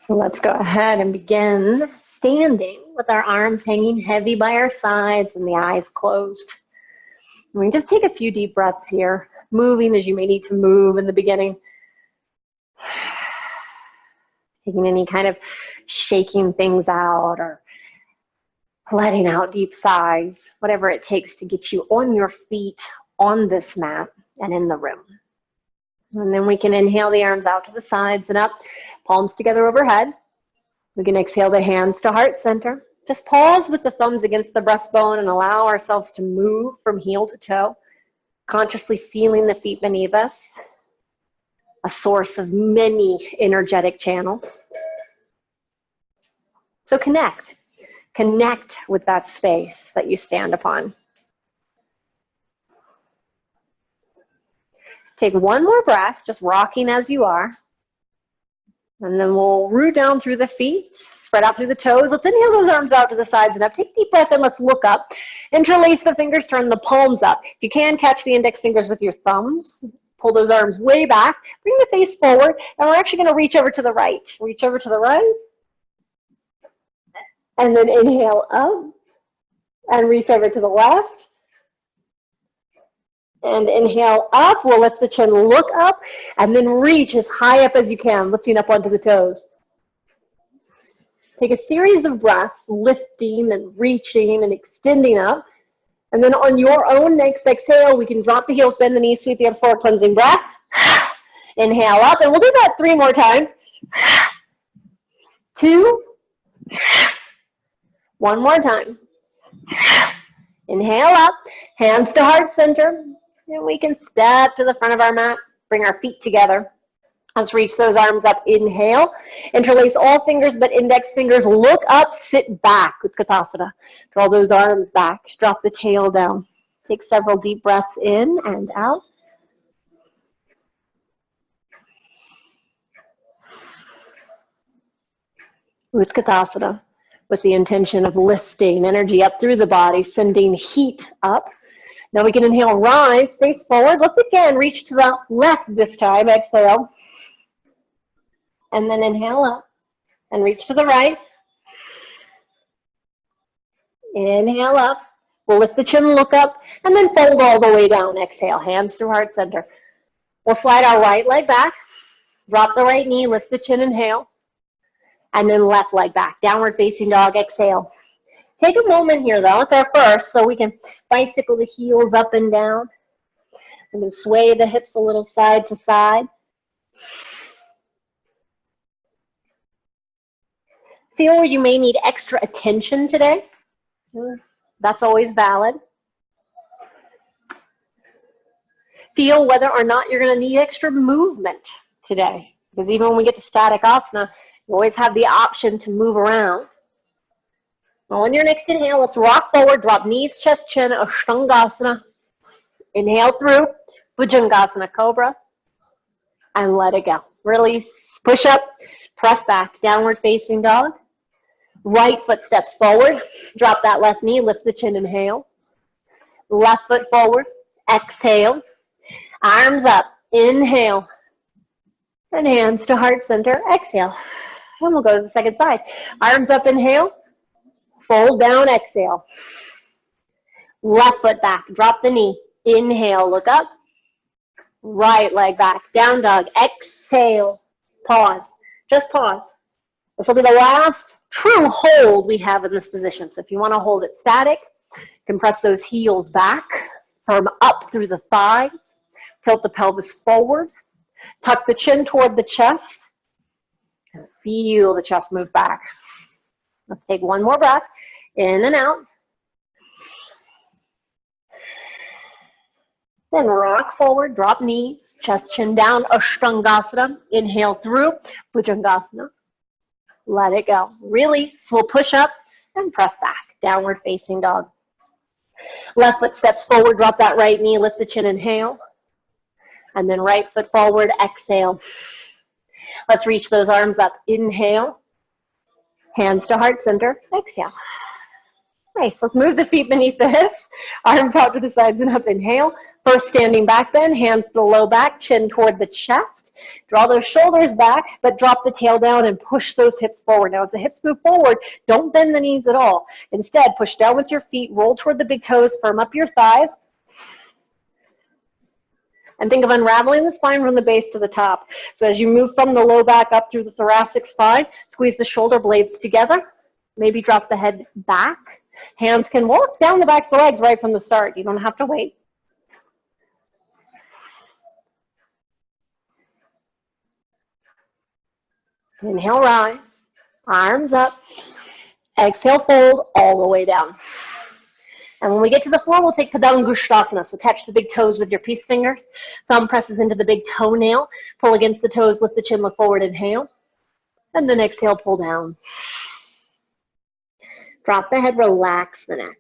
So let's go ahead and begin standing with our arms hanging heavy by our sides and the eyes closed. And we just take a few deep breaths here, moving as you may need to move in the beginning. Taking any kind of shaking things out or letting out deep sighs, whatever it takes to get you on your feet on this mat and in the room. And then we can inhale the arms out to the sides and up, palms together overhead. We can exhale the hands to heart center. Just pause with the thumbs against the breastbone and allow ourselves to move from heel to toe, consciously feeling the feet beneath us, a source of many energetic channels. So connect with that space that you stand upon. Take one more breath, just rocking as you are. And then we'll root down through the feet, spread out through the toes. Let's inhale those arms out to the sides and up. Take a deep breath and let's look up. Interlace the fingers, turn the palms up. If you can, catch the index fingers with your thumbs. Pull those arms way back. Bring the face forward. And we're actually going to reach over to the right. Reach over to the right. And then inhale up. And reach over to the left. And inhale up. We'll lift the chin, look up, and then reach as high up as you can, lifting up onto the toes. Take a series of breaths, lifting and reaching and extending up. And then on your own next exhale, we can drop the heels, bend the knees, sweep the arms forward, cleansing breath. Inhale up, and we'll do that 3 more times. 2. 1 more time. Inhale up, hands to heart center. And we can step to the front of our mat, bring our feet together. Let's reach those arms up. Inhale, interlace all fingers but index fingers. Look up, sit back, Utkatasana. Draw those arms back, drop the tail down. Take several deep breaths in and out. Utkatasana, with the intention of lifting energy up through the body, sending heat up. Now we can inhale, rise, face forward. Let's again reach to the left this time. Exhale. And then inhale up and reach to the right. Inhale up. We'll lift the chin, look up, and then fold all the way down. Exhale, hands through heart center. We'll slide our right leg back. Drop the right knee, lift the chin, inhale. And then left leg back. Downward facing dog, exhale. Take a moment here, though. It's our first, so we can bicycle the heels up and down. And then sway the hips a little side to side. Feel where you may need extra attention today. That's always valid. Feel whether or not you're going to need extra movement today. Because even when we get to static asana, you always have the option to move around. On your next inhale, let's rock forward, drop knees, chest, chin, Ashtangasana. Inhale through, Bhujangasana, Cobra, and let it go. Release, push up, press back, downward facing dog. Right foot steps forward, drop that left knee, lift the chin, inhale. Left foot forward, exhale. Arms up, inhale. And hands to heart center, exhale. And we'll go to the second side. Arms up, inhale. Fold down, exhale. Left foot back, drop the knee. Inhale, look up. Right leg back, down dog. Exhale, pause. Just pause. This will be the last true hold we have in this position. So if you want to hold it static, compress those heels back, firm up through the thighs, tilt the pelvis forward, tuck the chin toward the chest, and feel the chest move back. Let's take 1 more breath. In and out. Then rock forward, drop knees, chest, chin down, Ashtangasana. Inhale through, Bhujangasana. Let it go. Release. We'll push up and press back. Downward facing dog. Left foot steps forward, drop that right knee, lift the chin, inhale. And then right foot forward, exhale. Let's reach those arms up. Inhale. Hands to heart center. Exhale. Nice. Let's move the feet beneath the hips. Arms out to the sides and up. Inhale. First standing back bend. Hands to the low back. Chin toward the chest. Draw those shoulders back, but drop the tail down and push those hips forward. Now, if the hips move forward, don't bend the knees at all. Instead, push down with your feet, roll toward the big toes, firm up your thighs, and think of unraveling the spine from the base to the top. So as you move from the low back up through the thoracic spine, squeeze the shoulder blades together. Maybe drop the head back. Hands can walk down the back of the legs right from the start. You don't have to wait. Inhale, rise. Arms up. Exhale, fold all the way down. And when we get to the floor, we'll take Padangusthasana. So catch the big toes with your peace fingers. Thumb presses into the big toenail. Pull against the toes, lift the chin, look forward, inhale. And then exhale, pull down. Drop the head, relax the neck.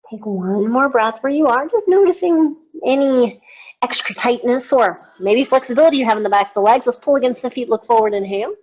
Take one more breath where you are, just noticing any extra tightness or maybe flexibility you have in the back of the legs. Let's pull against the feet, look forward, inhale.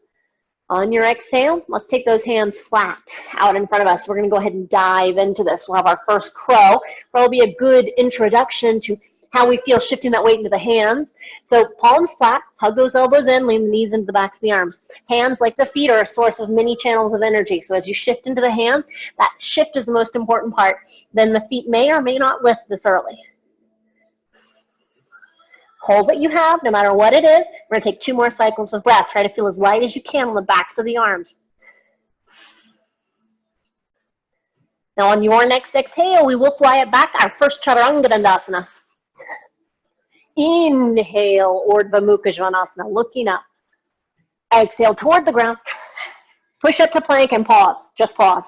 On your exhale, let's take those hands flat out in front of us. We're going to go ahead and dive into this. We'll have our first crow. That'll be a good introduction to how we feel shifting that weight into the hands. So palms flat, hug those elbows in, lean the knees into the backs of the arms. Hands, like the feet, are a source of many channels of energy. So as you shift into the hands, that shift is the most important part. Then the feet may or may not lift this early. Hold what you have, no matter what it is. We're going to take 2 more cycles of breath. Try to feel as light as you can on the backs of the arms. Now on your next exhale, we will fly it back, our first Chaturanga Dandasana. Inhale, Urdhva Mukha Svanasana, looking up. Exhale toward the ground. Push up to plank and pause. Just pause.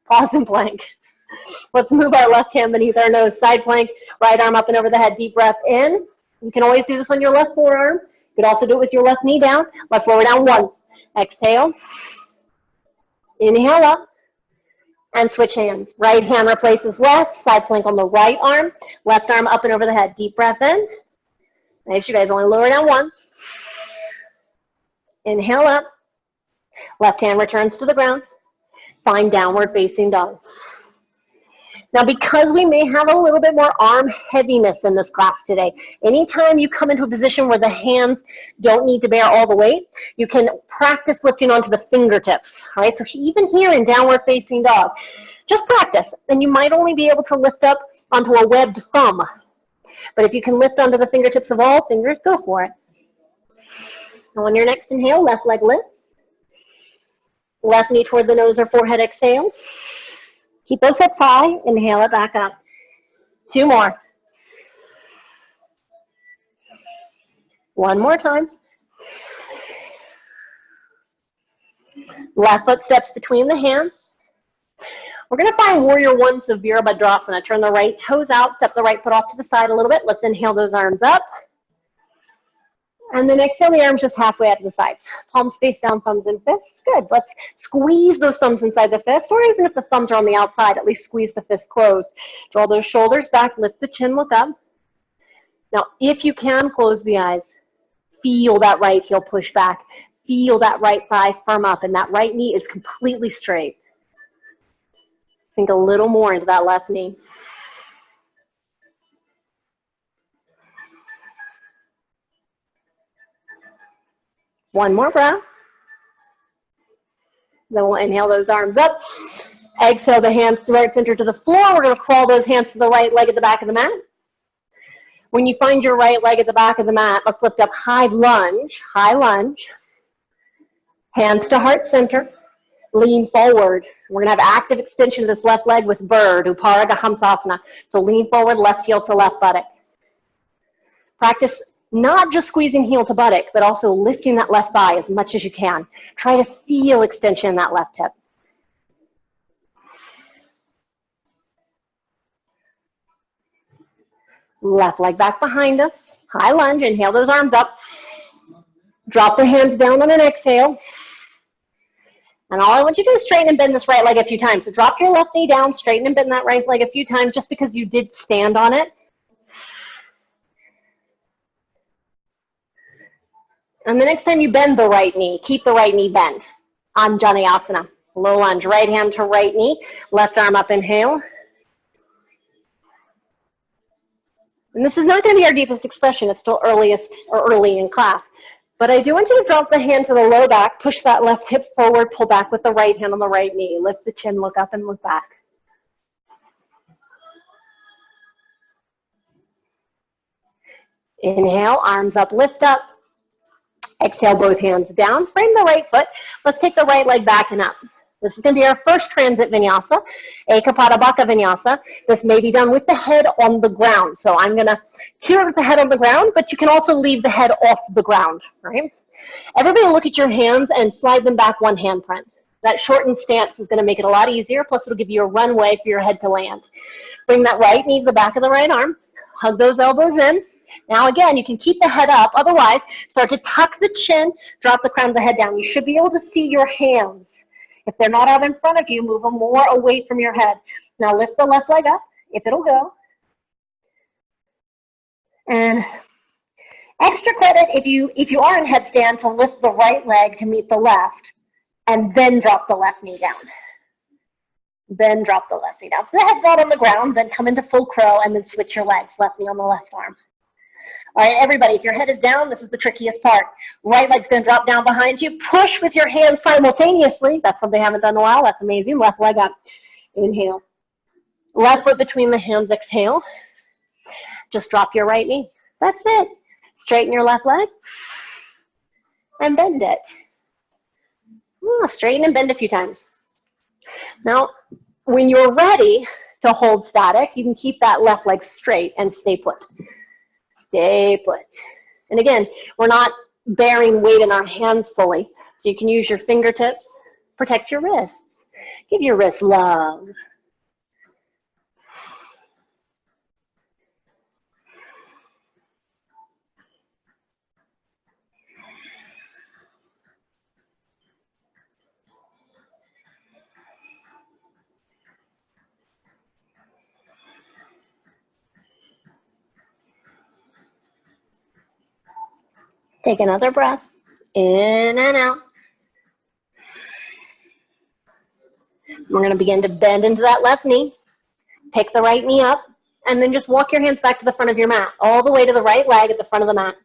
Pause and plank. Let's move our left hand beneath our nose. Side plank, right arm up and over the head. Deep breath in. You can always do this on your left forearm. You could also do it with your left knee down. Left lower down once. Exhale. Inhale up. And switch hands. Right hand replaces left. Side plank on the right arm. Left arm up and over the head. Deep breath in. Nice, you guys. Only lower down once. Inhale up. Left hand returns to the ground. Find downward facing dog. Now, because we may have a little bit more arm heaviness in this class today, anytime you come into a position where the hands don't need to bear all the weight, you can practice lifting onto the fingertips, all right? So even here in downward facing dog, just practice, and you might only be able to lift up onto a webbed thumb. But if you can lift onto the fingertips of all fingers, go for it. Now on your next inhale, left leg lifts. Left knee toward the nose or forehead, exhale. Keep those hips high. Inhale it back up. 2 more. 1 more time. Left foot steps between the hands. We're going to find Warrior One, so Virabhadrasana. Turn the right toes out, step the right foot off to the side a little bit. Let's inhale those arms up. And then exhale the arms just halfway out to the sides. Palms face down, thumbs in fists. Good. Let's squeeze those thumbs inside the fist, or even if the thumbs are on the outside, at least squeeze the fist closed. Draw those shoulders back, lift the chin, look up. Now, if you can, close the eyes. Feel that right heel push back. Feel that right thigh firm up, and that right knee is completely straight. Sink a little more into that left knee. One more breath. Then we'll inhale those arms up. Exhale the hands to right center to the floor. We're going to crawl those hands to the right leg at the back of the mat. When you find your right leg at the back of the mat, let's lift up high lunge. High lunge. Hands to heart center. Lean forward. We're going to have active extension of this left leg with bird, Uparaga Hamsasana. So lean forward, left heel to left buttock. Practice not just squeezing heel to buttock, but also lifting that left thigh as much as you can. Try to feel extension in that left hip. Left leg back behind us. High lunge. Inhale those arms up. Drop the hands down on an exhale. And all I want you to do is straighten and bend this right leg a few times. So drop your left knee down, straighten and bend that right leg a few times just because you did stand on it. And the next time you bend the right knee, keep the right knee bent. Anjali asana. Low lunge, right hand to right knee, left arm up, inhale. And this is not going to be our deepest expression. It's still earliest or early in class. But I do want you to drop the hand to the low back, push that left hip forward, pull back with the right hand on the right knee. Lift the chin, look up and look back. Inhale, arms up, lift up. Exhale, both hands down. Frame the right foot. Let's take the right leg back and up. This is going to be our first transit vinyasa, Ekapada Baddha Vinyasa. This may be done with the head on the ground. So I'm going to cue with the head on the ground, but you can also leave the head off the ground, right? Everybody look at your hands and slide them back one hand print. That shortened stance is going to make it a lot easier, plus it'll give you a runway for your head to land. Bring that right knee to the back of the right arm. Hug those elbows in. Now again, you can keep the head up. Otherwise, start to tuck the chin, drop the crown of the head down. You should be able to see your hands. If they're not out in front of you, move them more away from your head. Now lift the left leg up, if it'll go. And extra credit if you are in headstand to lift the right leg to meet the left and then drop the left knee down. Then drop the left knee down. So the head's not on the ground, then come into full crow and then switch your legs, left knee on the left arm. All right, everybody, if your head is down, this is the trickiest part. Right leg's going to drop down behind you. Push with your hands simultaneously. That's something I haven't done in a while. That's amazing. Left leg up. Inhale. Left foot between the hands. Exhale. Just drop your right knee. That's it. Straighten your left leg and bend it. Straighten and bend a few times. Now, when you're ready to hold static, you can keep that left leg straight and stay put. Stay put. And again, we're not bearing weight in our hands fully, so you can use your fingertips. Protect your wrists. Give your wrists love. Take another breath, in and out. We're going to begin to bend into that left knee. Pick the right knee up, and then just walk your hands back to the front of your mat, all the way to the right leg at the front of the mat.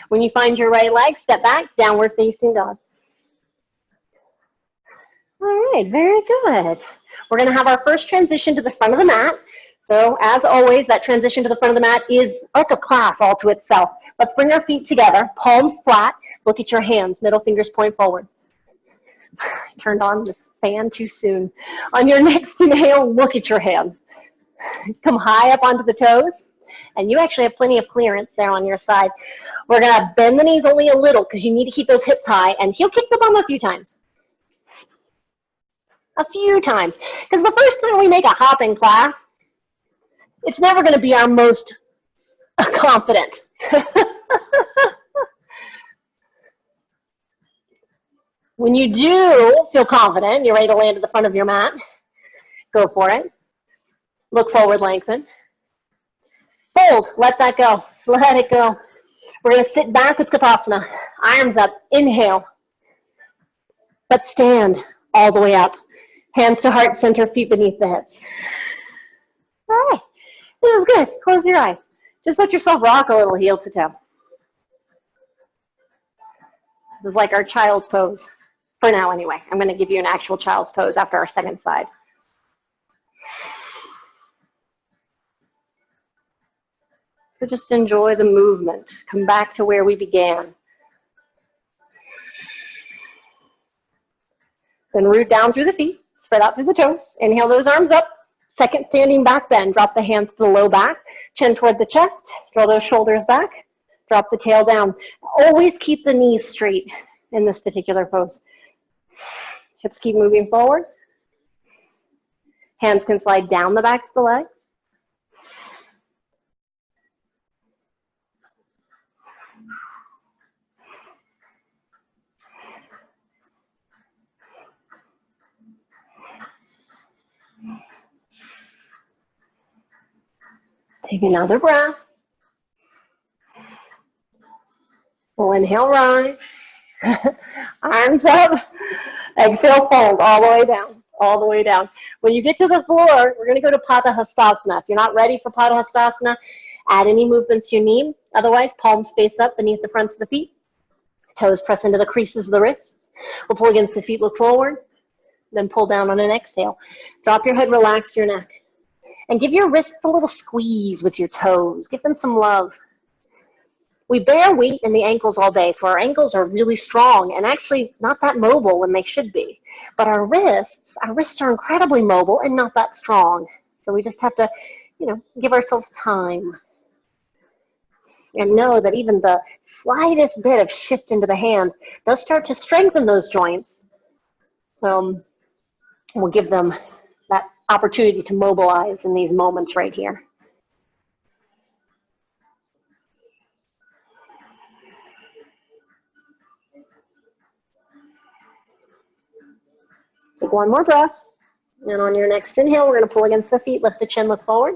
When you find your right leg, step back, downward facing dog. All right, very good. We're going to have our first transition to the front of the mat. So as always, that transition to the front of the mat is like a class all to itself. Let's bring our feet together, palms flat. Look at your hands, middle fingers point forward. Turned on the fan too soon. On your next inhale, look at your hands. Come high up onto the toes. And you actually have plenty of clearance there on your side. We're going to bend the knees only a little because you need to keep those hips high. And heel kick the bum a few times. A few times. Because the first time we make a hop in class, it's never going to be our most confident. When you do feel confident, you're ready to land at the front of your mat, go for it. Look forward, lengthen. Fold, let that go. Let it go. We're going to sit back with Kapasana. Arms up, inhale. But stand all the way up. Hands to heart center, feet beneath the hips. All right, this is good. Close your eyes. Just let yourself rock a little heel to toe. This is like our child's pose. For now, anyway. I'm going to give you an actual child's pose after our second side. So just enjoy the movement. Come back to where we began. Then root down through the feet. Spread out through the toes. Inhale those arms up. Second standing back bend. Drop the hands to the low back. Chin toward the chest. Draw those shoulders back. Drop the tail down. Always keep the knees straight in this particular pose. Hips keep moving forward. Hands can slide down the backs of the legs. Take another breath. We'll inhale, rise. Arms up. Exhale, fold all the way down, all the way down. When you get to the floor, we're going to go to Padahastasana. If you're not ready for Padahastasana, add any movements you need. Otherwise, palms face up beneath the fronts of the feet. Toes press into the creases of the wrists. We'll pull against the feet, look forward. Then pull down on an exhale. Drop your head, relax your neck. And give your wrists a little squeeze with your toes. Give them some love. We bear weight in the ankles all day, so our ankles are really strong and actually not that mobile when they should be. But our wrists are incredibly mobile and not that strong. So we just have to, give ourselves time. And know that even the slightest bit of shift into the hands does start to strengthen those joints. So we'll give them that opportunity to mobilize in these moments right here. Take one more breath. And on your next inhale, we're going to pull against the feet, lift the chin, look forward.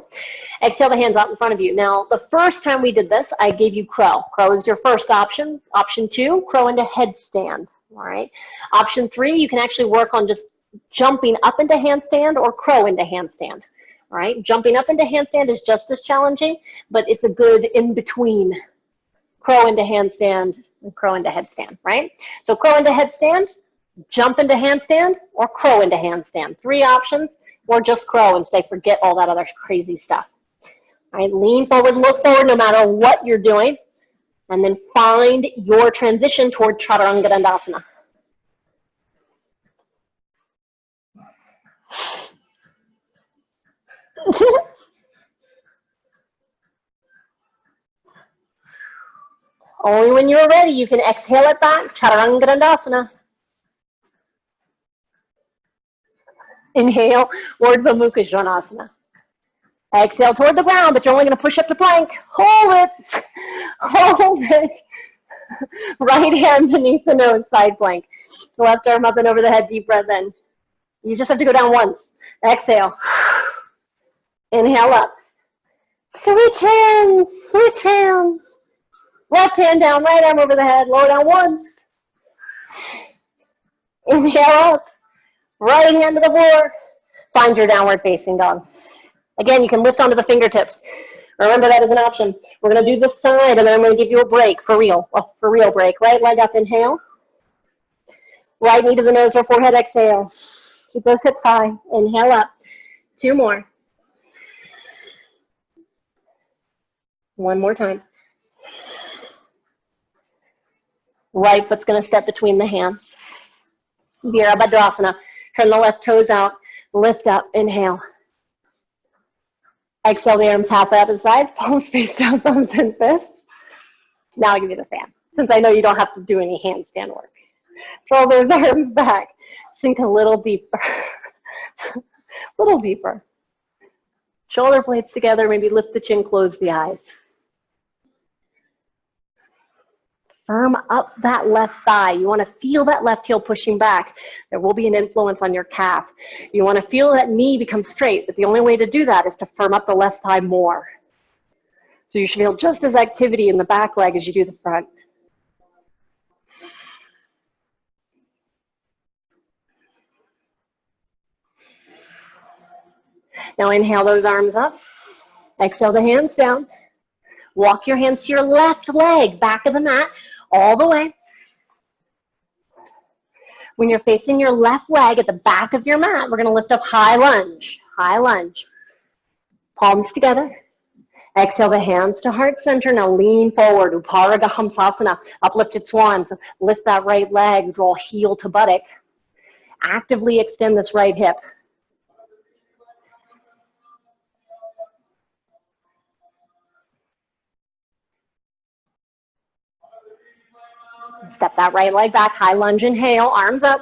Exhale the hands out in front of you. Now, the first time we did this, I gave you crow. Crow is your first option. Option 2, crow into headstand. All right. Option 3, you can actually work on just jumping up into handstand or crow into handstand. All right. Jumping up into handstand is just as challenging, but it's a good in-between crow into handstand and crow into headstand, right? So crow into headstand, jump into handstand, or crow into handstand. 3 options, or just crow and say forget all that other crazy stuff. All right, lean forward, look forward no matter what you're doing, and then find your transition toward Chaturanga Dandasana. Only when you're ready, you can exhale it back, Chaturanga Dandasana. Inhale, Urdhva Mukha Svanasana. Exhale toward the ground, but you're only going to push up to plank. Hold it. Hold it. Right hand beneath the nose, side plank. Left arm up and over the head, deep breath in. You just have to go down once. Exhale. Inhale up. Switch hands. Switch hands. Left hand down, right arm over the head. Lower down once. Inhale up. Right hand to the floor. Find your downward facing dog. Again, you can lift onto the fingertips. Remember that is an option. We're going to do this side, and then I'm going to give you a break for real. Well, for real break. Right leg up, inhale. Right knee to the nose or forehead, exhale. Keep those hips high. Inhale up. 2 more. 1 more time. Right foot's going to step between the hands. Virabhadrasana. Turn the left toes out. Lift up. Inhale. Exhale the arms halfway up and sides. Palms face down, thumbs and fists. Now I'll give you the fan, since I know you don't have to do any handstand work. Throw those arms back. Sink a little deeper. A little deeper. Shoulder blades together. Maybe lift the chin, close the eyes. Firm up that left thigh. You want to feel that left heel pushing back. There will be an influence on your calf. You want to feel that knee become straight, but the only way to do that is to firm up the left thigh more. So you should feel just as activity in the back leg as you do the front. Now inhale those arms up. Exhale the hands down. Walk your hands to your left leg, back of the mat, all the way. When you're facing your left leg at the back of your mat, we're going to lift up high lunge. High lunge. Palms together. Exhale the hands to heart center. Now lean forward. Uparaga Hamsasana. Uplifted swan. So lift that right leg. Draw heel to buttock. Actively extend this right hip. Step that right leg back. High lunge. Inhale. Arms up.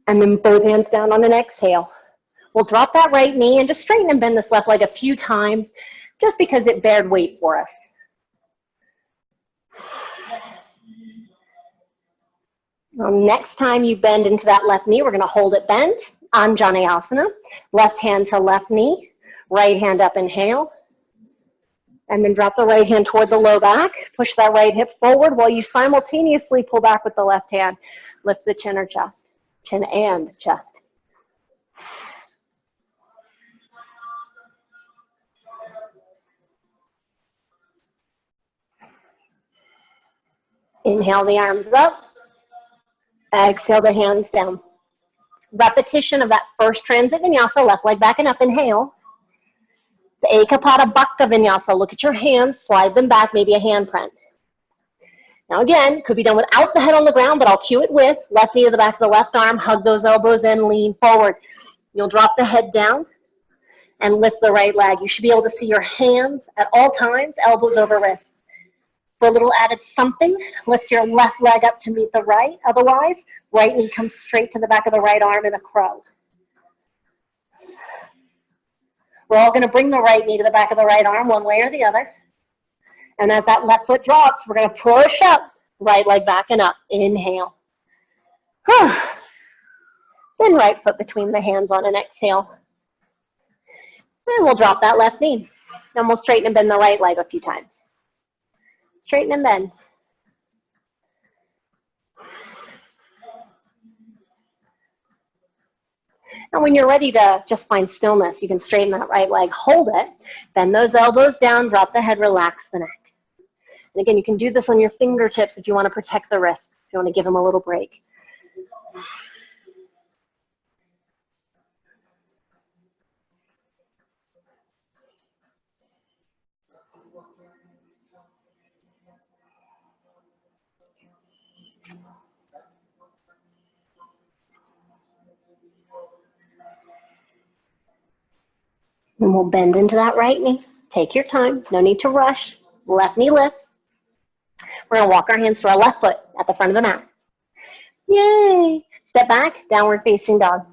And then both hands down on an exhale. We'll drop that right knee and just straighten and bend this left leg a few times just because it bared weight for us. Next time you bend into that left knee, we're going to hold it bent. Anjaneyasana. Left hand to left knee. Right hand up, inhale. And then drop the right hand toward the low back. Push that right hip forward while you simultaneously pull back with the left hand. Lift the chin or chest. Chin and chest. Inhale the arms up. Exhale the hands down. Repetition of that first transit vinyasa, left leg back and up. Inhale. The Ekapada Bhakta Vinyasa. Look at your hands, slide them back, maybe a handprint. Now again, could be done without the head on the ground, but I'll cue it with. Left knee to the back of the left arm, hug those elbows in, lean forward. You'll drop the head down and lift the right leg. You should be able to see your hands at all times, elbows over wrists. For a little added something, lift your left leg up to meet the right. Otherwise, right knee comes straight to the back of the right arm in a crow. We're all going to bring the right knee to the back of the right arm, one way or the other. And as that left foot drops, we're going to push up, right leg back and up. Inhale. Then right foot between the hands on an exhale. And we'll drop that left knee. Then we'll straighten and bend the right leg a few times. Straighten and bend. And when you're ready to just find stillness, you can straighten that right leg, hold it, bend those elbows down, drop the head, relax the neck. And again, you can do this on your fingertips if you want to protect the wrists, if you want to give them a little break. And we'll bend into that right knee. Take your time. No need to rush. Left knee lifts. We're going to walk our hands to our left foot at the front of the mat. Yay! Step back, downward facing dog.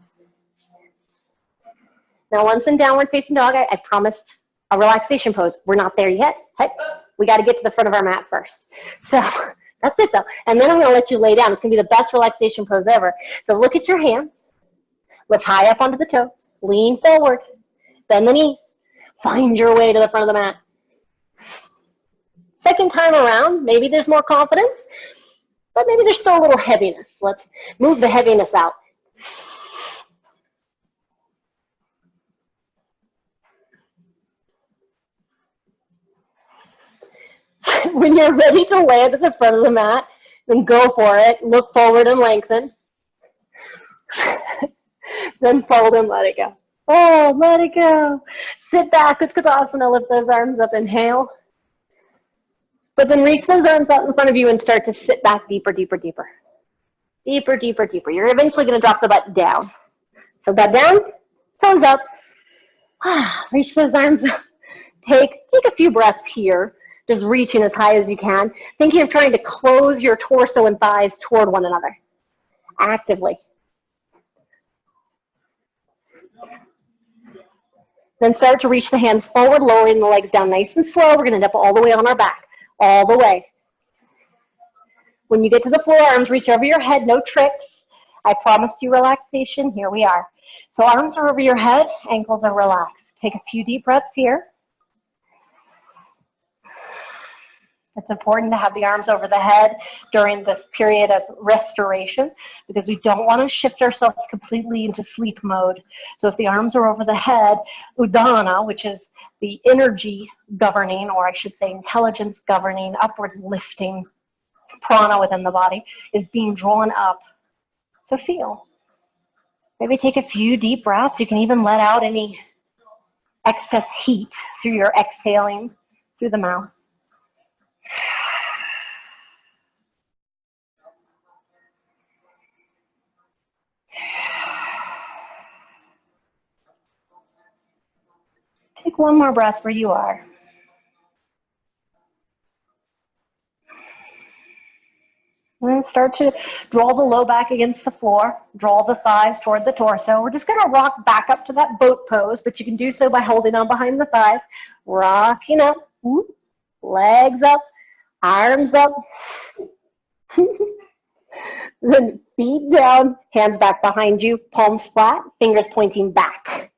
Now, once in downward facing dog, I promised a relaxation pose. We're not there yet. Hey, we got to get to the front of our mat first. So that's it, though. And then I'm going to let you lay down. It's going to be the best relaxation pose ever. So look at your hands. Lift high up onto the toes. Lean forward. Bend the knees. Find your way to the front of the mat. Second time around, maybe there's more confidence, but maybe there's still a little heaviness. Let's move the heaviness out. When you're ready to land at the front of the mat, then go for it. Look forward and lengthen. Then fold and let it go. Oh, let it go. Sit back with Utkatasana. Lift those arms up. Inhale. But then reach those arms out in front of you and start to sit back deeper, deeper, deeper. Deeper, deeper, deeper. You're eventually going to drop the butt down. So butt down, toes up. Reach those arms up. Take a few breaths here. Just reaching as high as you can. Thinking of trying to close your torso and thighs toward one another. Actively. Then start to reach the hands forward, lowering the legs down nice and slow. We're going to end up all the way on our back. All the way. When you get to the forearms, reach over your head. No tricks. I promised you relaxation. Here we are. So arms are over your head. Ankles are relaxed. Take a few deep breaths here. It's important to have the arms over the head during this period of restoration because we don't want to shift ourselves completely into sleep mode. So if the arms are over the head, Udana, which is the energy governing, or I should say intelligence governing, upward lifting prana within the body, is being drawn up. So feel. Maybe take a few deep breaths. You can even let out any excess heat through your exhaling through the mouth. Take one more breath where you are. And then start to draw the low back against the floor. Draw the thighs toward the torso. We're just going to rock back up to that boat pose, but you can do so by holding on behind the thighs. Rocking up. Legs up. Arms up. Then feet down. Hands back behind you. Palms flat. Fingers pointing back.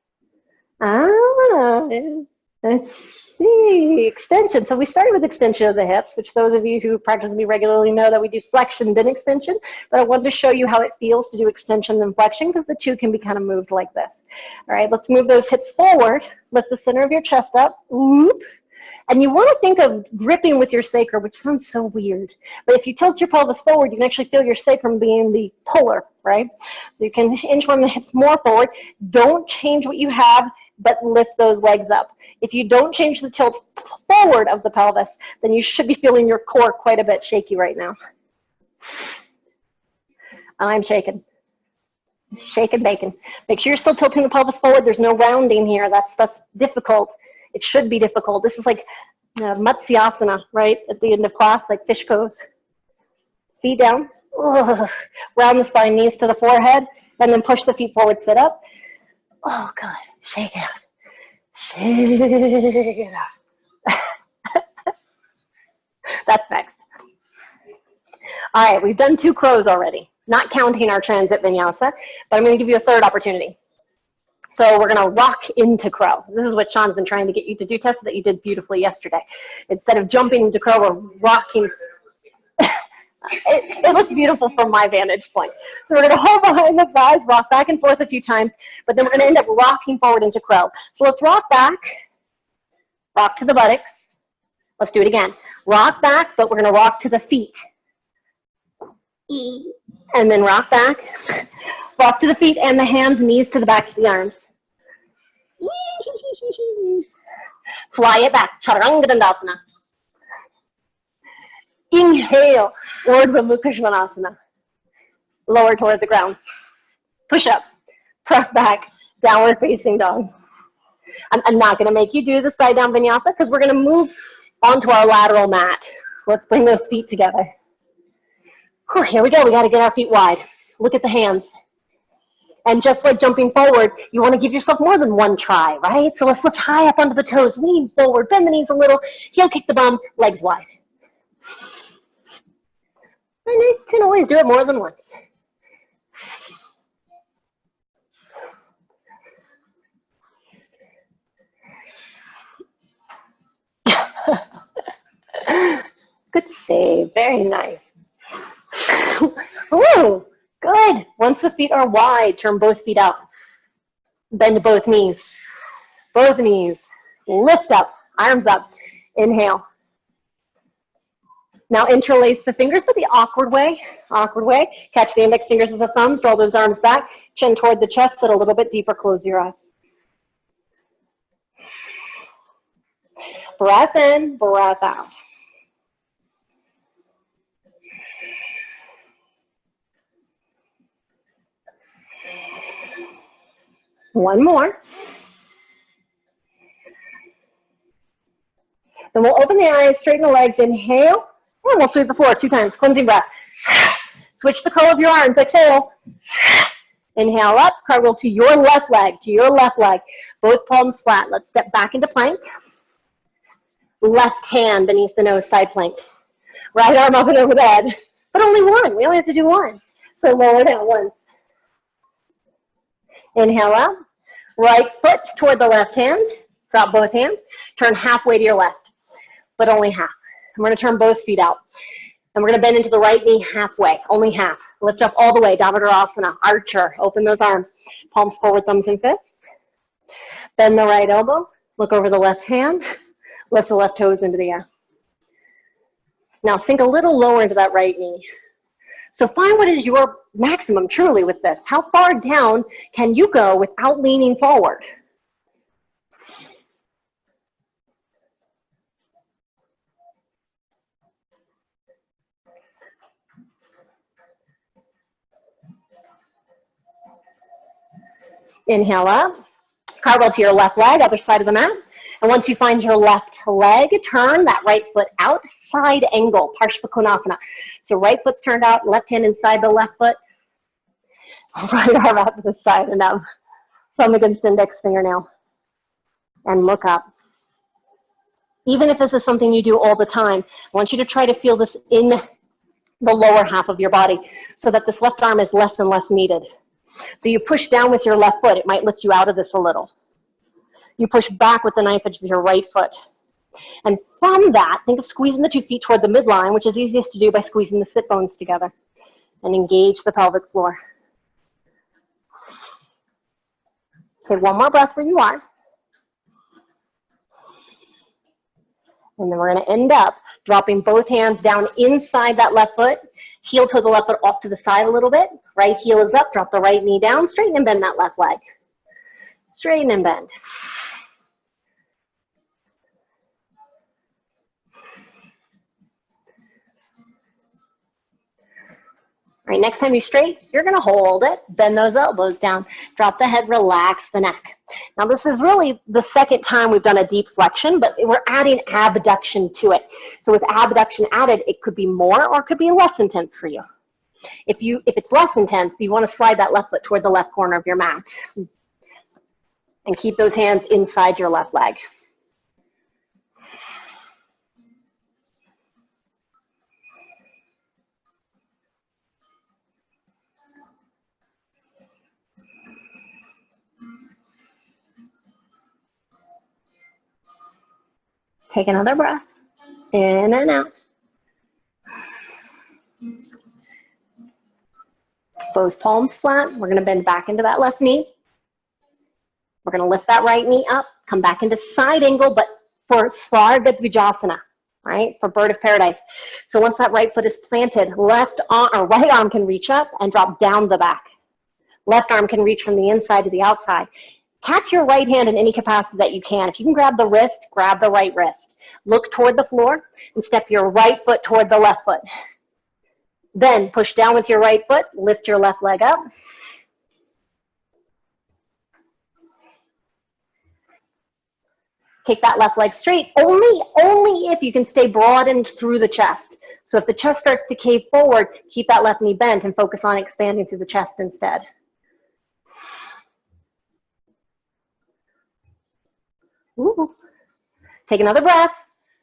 see, extension. So we started with extension of the hips, which those of you who practice with me regularly know that we do flexion, then extension. But I wanted to show you how it feels to do extension and flexion because the two can be kind of moved like this. All right, let's move those hips forward. Lift the center of your chest up. Whoop. And you want to think of gripping with your sacrum, which sounds so weird. But if you tilt your pelvis forward, you can actually feel your sacrum being the puller, right? So you can inchworm the hips more forward. Don't change what you have, but lift those legs up. If you don't change the tilt forward of the pelvis, then you should be feeling your core quite a bit shaky right now. I'm shaking. Shake and bacon. Make sure you're still tilting the pelvis forward. There's no rounding here. That's difficult. It should be difficult. This is like Matsyasana, right? At the end of class, like fish pose. Feet down. Ugh. Round the spine, knees to the forehead, and then push the feet forward, sit up. Oh, good. Shake it out. Shake it out. That's next. All right, we've done 2 crows already, not counting our transit vinyasa, but I'm going to give you a third opportunity. So we're going to rock into crow. This is what Sean's been trying to get you to do, Tessa, that you did beautifully yesterday. Instead of jumping into crow, we're rocking. It looks beautiful from my vantage point. So we're going to hold behind the thighs, rock back and forth a few times, but then we're going to end up rocking forward into crow. So let's rock back, rock to the buttocks. Let's do it again. Rock back, but we're going to rock to the feet. And then rock back. Rock to the feet and the hands, knees to the backs of the arms. Fly it back. Chaturanga Dandasana. Inhale. Urdhva Mukha Svanasana. Lower toward the ground. Push up. Press back. Downward facing dog. I'm not going to make you do the side down vinyasa because we're going to move onto our lateral mat. Let's bring those feet together. Whew, here we go. We got to get our feet wide. Look at the hands. And just like jumping forward, you want to give yourself more than one try, right? So let's lift high up onto the toes, lean forward, bend the knees a little, heel kick the bum, legs wide. And you can always do it more than once. Good save, very nice. Ooh. Good. Once the feet are wide, turn both feet out. Bend both knees. Both knees. Lift up. Arms up. Inhale. Now interlace the fingers, but the awkward way. Awkward way. Catch the index fingers with the thumbs. Draw those arms back. Chin toward the chest. Sit a little bit deeper. Close your eyes. Breath in. Breath out. One more. Then we'll open the eyes, straighten the legs, inhale, and we'll sweep the floor 2 times. Cleansing breath. Switch the curl of your arms, exhale. Inhale up, cartwheel to your left leg, Both palms flat. Let's step back into plank. Left hand beneath the nose, side plank. Right arm up and over the head. But only one. We only have to do one. So lower down once. Inhale up. Right foot toward the left hand. Drop both hands. Turn halfway to your left, but only half. And we're going to turn both feet out. And we're going to bend into the right knee halfway, only half. Lift up all the way, Davadarasana, archer. Open those arms. Palms forward, thumbs and fists. Bend the right elbow. Look over the left hand. Lift the left toes into the air. Now sink a little lower into that right knee. So find what is your maximum truly with this. How far down can you go without leaning forward? Inhale up. Cartwheel to your left leg, other side of the mat. And once you find your left leg, turn that right foot out, side angle, Parshva. So right foot's turned out, left hand inside the left foot. Right arm out to the side and up. Thumb against index fingernail. And look up. Even if this is something you do all the time, I want you to try to feel this in the lower half of your body so that this left arm is less and less needed. So you push down with your left foot. It might lift you out of this a little. You push back with the knife edge of your right foot. And from that, think of squeezing the 2 feet toward the midline, which is easiest to do by squeezing the sit bones together, and engage the pelvic floor. Okay, one more breath where you are. And then we're going to end up dropping both hands down inside that left foot, heel to the left foot off to the side a little bit. Right heel is up, drop the right knee down, straighten and bend that left leg. Straighten and bend. All right, next time you straight, you're going to hold it, bend those elbows down, drop the head, relax the neck. Now this is really the second time we've done a deep flexion, but we're adding abduction to it. So with abduction added, it could be more or it could be less intense for you. If it's less intense, you want to slide that left foot toward the left corner of your mat and keep those hands inside your left leg. Take another breath, in and out. Both palms flat. We're going to bend back into that left knee. We're going to lift that right knee up, come back into side angle, but for Svadhisthana, right? For bird of paradise. So once that right foot is planted, left arm or right arm can reach up and drop down the back. Left arm can reach from the inside to the outside. Catch your right hand in any capacity that you can. If you can grab the wrist, grab the right wrist. Look toward the floor and step your right foot toward the left foot. Then push down with your right foot, lift your left leg up. Take that left leg straight, only if you can stay broadened through the chest. So if the chest starts to cave forward, keep that left knee bent and focus on expanding through the chest instead. Ooh. Take another breath.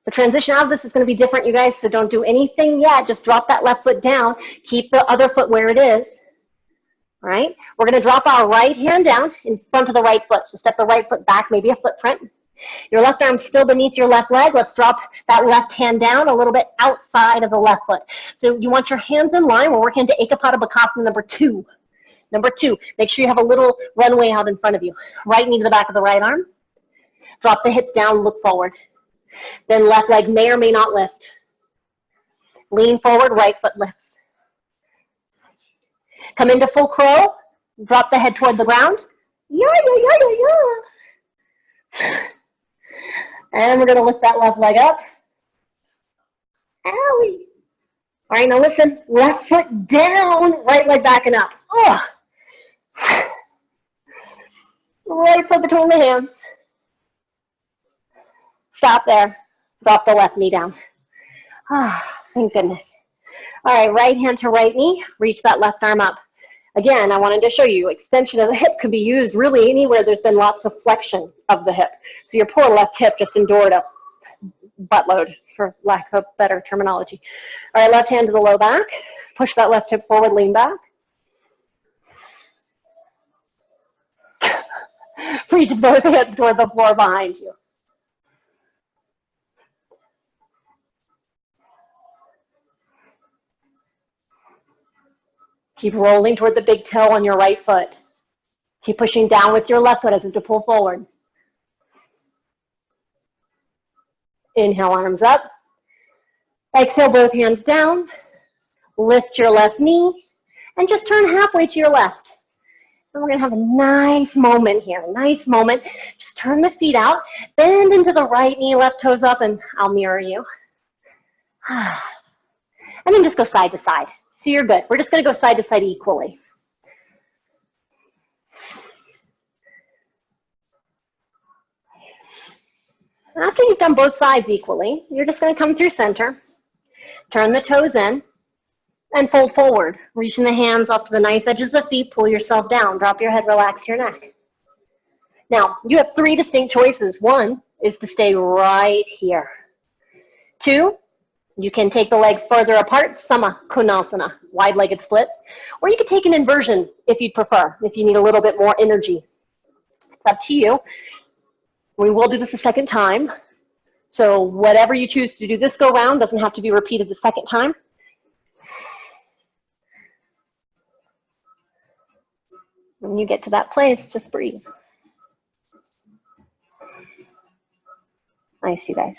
The transition out of this is going to be different, you guys, so don't do anything yet. Just drop that left foot down. Keep the other foot where it is. All right? We're going to drop our right hand down in front of the right foot. So step the right foot back, maybe a footprint. Your left arm's still beneath your left leg. Let's drop that left hand down a little bit outside of the left foot. So you want your hands in line. We're working into Ekapada Bakasana number 2. Number 2, make sure you have a little runway out in front of you. Right knee to the back of the right arm. Drop the hips down, look forward. Then left leg may or may not lift. Lean forward, right foot lifts. Come into full crow. Drop the head toward the ground. Yeah, yeah, yeah, yeah, yeah. And we're going to lift that left leg up. Owie. All right, now listen. Left foot down, right leg back and up. Oh. Right foot between the hands. Stop there. Drop the left knee down. Ah, thank goodness. All right, right hand to right knee. Reach that left arm up. Again, I wanted to show you extension of the hip could be used really anywhere there's been lots of flexion of the hip. So your poor left hip just endured a buttload, for lack of better terminology. All right, left hand to the low back. Push that left hip forward, lean back. Reach both hands toward the floor behind you. Keep rolling toward the big toe on your right foot. Keep pushing down with your left foot as if to pull forward. Inhale, arms up. Exhale, both hands down. Lift your left knee and just turn halfway to your left. And we're going to have a nice moment here, a nice moment. Just turn the feet out, bend into the right knee, left toes up, and I'll mirror you. And then just go side to side. So you're good. We're just going to go side to side equally. After you've done both sides equally, you're just going to come through center, turn the toes in, and fold forward. Reaching the hands up to the nice edges of the feet, pull yourself down, drop your head, relax your neck. Now, you have 3 distinct choices. 1 is to stay right here. 2, you can take the legs further apart, Sama Konasana, wide-legged splits. Or you could take an inversion if you'd prefer, if you need a little bit more energy. It's up to you. We will do this a second time. So whatever you choose to do this go round doesn't have to be repeated the second time. When you get to that place, just breathe. Nice, you guys.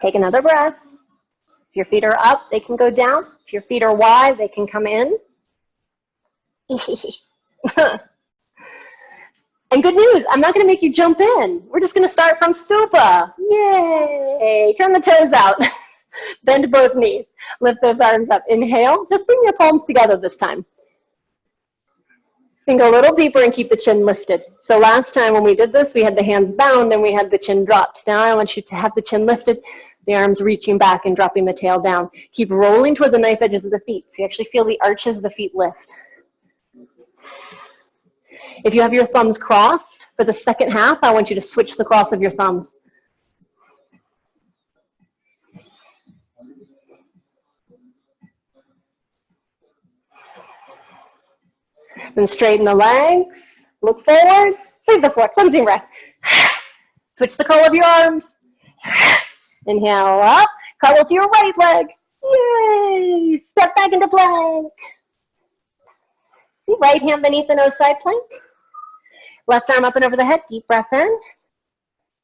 Take another breath. If your feet are up, they can go down. If your feet are wide, they can come in. And good news, I'm not going to make you jump in. We're just going to start from stupa. Yay! Turn the toes out. Bend both knees. Lift those arms up. Inhale. Just bring your palms together this time. Sink a little deeper and keep the chin lifted. So last time when we did this, we had the hands bound and we had the chin dropped. Now I want you to have the chin lifted, the arms reaching back and dropping the tail down. Keep rolling toward the knife edges of the feet so you actually feel the arches of the feet lift. If you have your thumbs crossed for the second half, I want you to switch the cross of your thumbs. Then straighten the legs, look forward, save the floor, cleansing breath. Switch the curl of your arms. Inhale up, cuddle to your right leg. Yay! Step back into plank. Right hand beneath the nose side plank. Left arm up and over the head, deep breath in.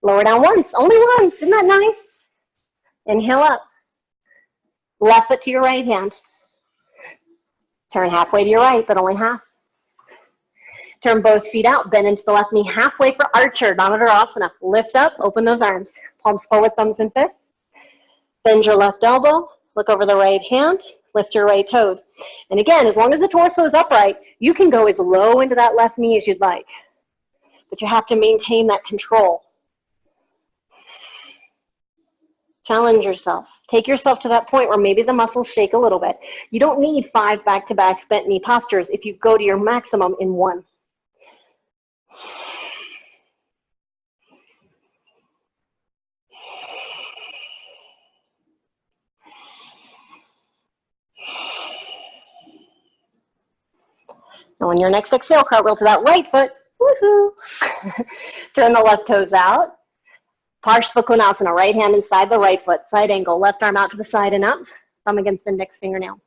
Lower down once, only once, isn't that nice? Inhale up. Left foot to your right hand. Turn halfway to your right, but only half. Turn both feet out, bend into the left knee halfway for archer, asana. Lift up, open those arms. Palms forward, thumbs in fist. Bend your left elbow, look over the right hand, lift your right toes. And again, as long as the torso is upright, you can go as low into that left knee as you'd like. But you have to maintain that control. Challenge yourself. Take yourself to that point where maybe the muscles shake a little bit. You don't need 5 back-to-back bent knee postures if you go to your maximum in 1. And on your next exhale, cartwheel to that right foot. Woohoo! Turn the left toes out. Parsvakonasana, right hand inside the right foot, side angle, left arm out to the side and up, thumb against the index fingernail.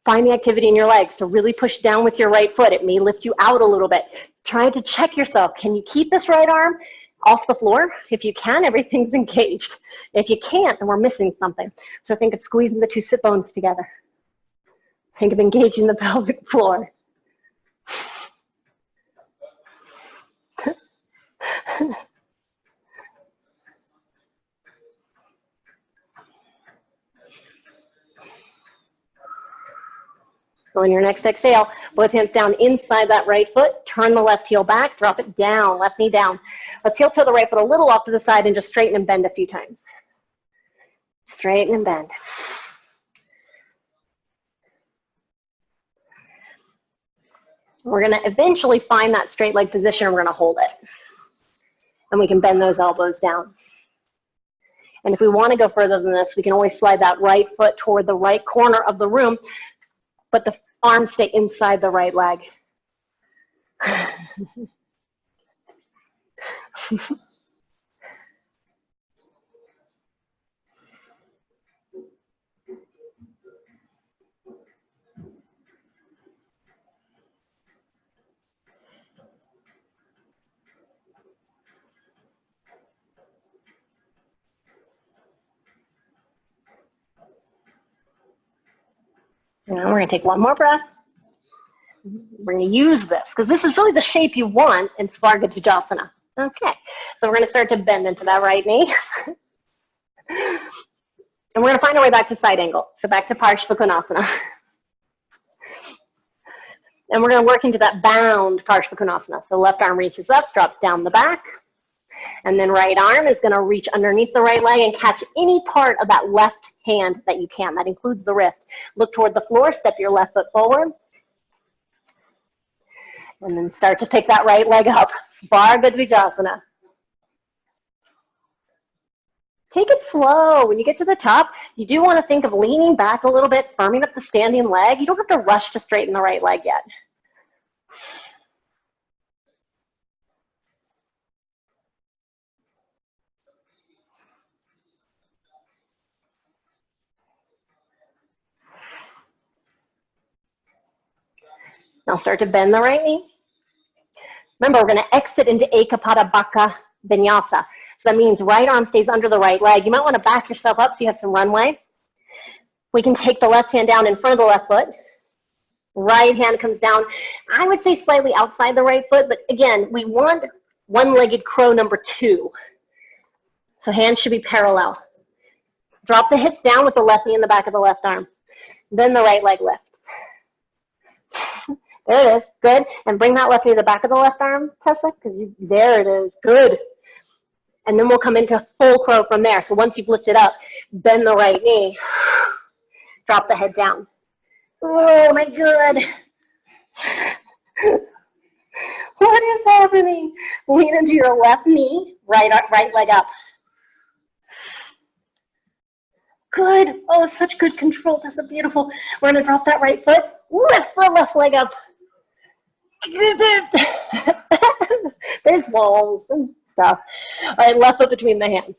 Find the activity in your legs, so really push down with your right foot. It may lift you out a little bit. Try to check yourself. Can you keep this right arm off the floor? If you can, everything's engaged. If you can't, then we're missing something. So think of squeezing the 2 sit bones together. Think of engaging the pelvic floor. On your next exhale, both hands down inside that right foot. Turn the left heel back, drop it down, left knee down. Let's heel toe the right foot a little off to the side and just straighten and bend a few times. Straighten and bend. We're going to eventually find that straight leg position and we're going to hold it. And we can bend those elbows down. And if we want to go further than this, we can always slide that right foot toward the right corner of the room, but the arms stay inside the right leg. Now we're going to take one more breath. We're going to use this because this is really the shape you want in Svargadvijasana. Okay, so we're going to start to bend into that right knee. And we're going to find our way back to side angle. So back to Parsvakonasana. And we're going to work into that bound Parsvakonasana. So left arm reaches up, drops down the back. And then right arm is going to reach underneath the right leg and catch any part of that left hand that you can. That includes the wrist. Look toward the floor, step your left foot forward. And then start to pick that right leg up. Bhargadvijasana. Take it slow. When you get to the top, you do want to think of leaning back a little bit, firming up the standing leg. You don't have to rush to straighten the right leg yet. Now start to bend the right knee. Remember, we're going to exit into Ekapada Baddha Vinyasa. So that means right arm stays under the right leg. You might want to back yourself up so you have some runway. We can take the left hand down in front of the left foot. Right hand comes down, I would say slightly outside the right foot, but again, we want one-legged crow number 2. So hands should be parallel. Drop the hips down with the left knee in the back of the left arm. Then the right leg lifts. There it is. Good. And bring that left knee to the back of the left arm, Tessa, because there it is. Good. And then we'll come into full crow from there. So once you've lifted up, bend the right knee. Drop the head down. Oh, my God. What is happening? Lean into your left knee, right leg up. Good. Oh, such good control. That's a beautiful. We're going to drop that right foot. Lift the left leg up. There's walls and stuff. All right, left foot between the hands.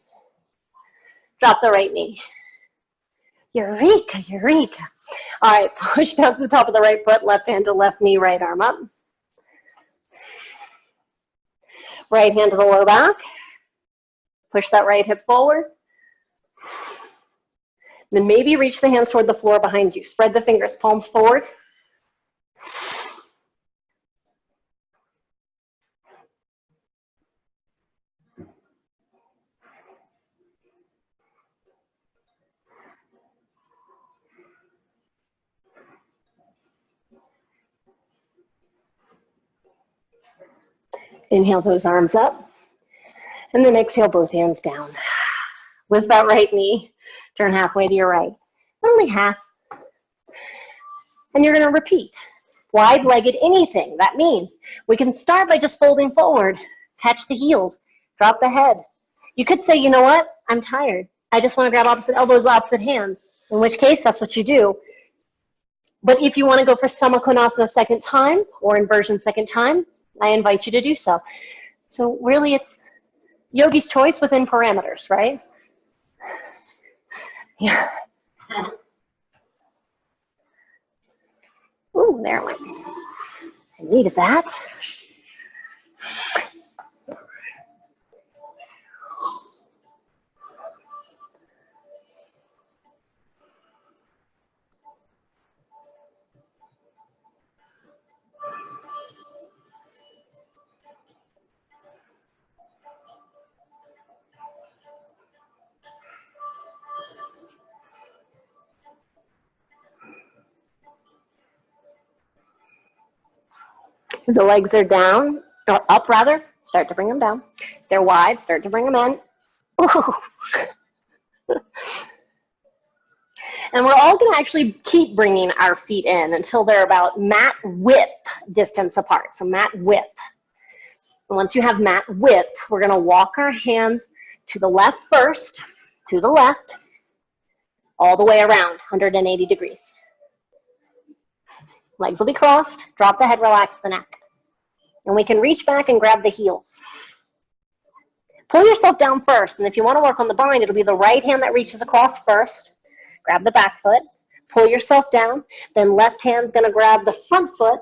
Drop the right knee. Eureka, eureka. All right, push down to the top of the right foot, left hand to left knee, right arm up. Right hand to the low back. Push that right hip forward. Then maybe reach the hands toward the floor behind you. Spread the fingers, palms forward. Inhale those arms up. And then exhale both hands down. Lift that right knee. Turn halfway to your right. Only half. And you're going to repeat. Wide-legged anything. That means we can start by just folding forward. Catch the heels. Drop the head. You could say, you know what? I'm tired. I just want to grab opposite elbows, opposite hands. In which case, that's what you do. But if you want to go for Samakonasana second time or inversion second time, I invite you to do so. So really, it's yogi's choice within parameters, right? Yeah. Ooh, there it went. I needed that. The legs are down, or up rather, start to bring them down. They're wide, start to bring them in. Ooh. And we're all going to actually keep bringing our feet in until they're about mat width distance apart. So mat width. And once you have mat width, we're going to walk our hands to the left first, to the left, all the way around, 180 degrees. Legs will be crossed. Drop the head, relax the neck. And we can reach back and grab the heels. Pull yourself down first. And if you want to work on the bind, it'll be the right hand that reaches across first. Grab the back foot. Pull yourself down. Then left hand's going to grab the front foot.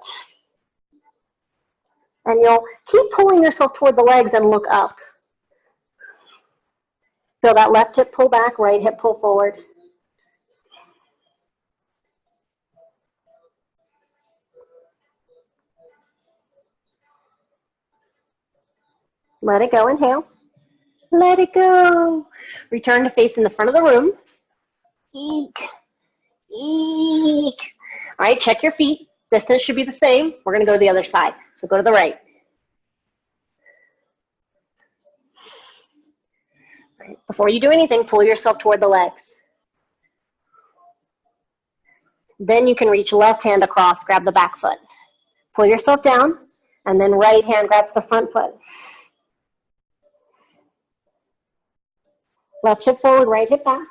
And you'll keep pulling yourself toward the legs and look up. Feel that left hip pull back, right hip pull forward. Let it go, inhale. Let it go. Return to face in the front of the room. Eek. Eek. All right, check your feet. Distance should be the same. We're going to go to the other side. So go to the right. All right. Before you do anything, pull yourself toward the legs. Then you can reach left hand across, grab the back foot. Pull yourself down. And then right hand grabs the front foot. Left hip forward, right hip back.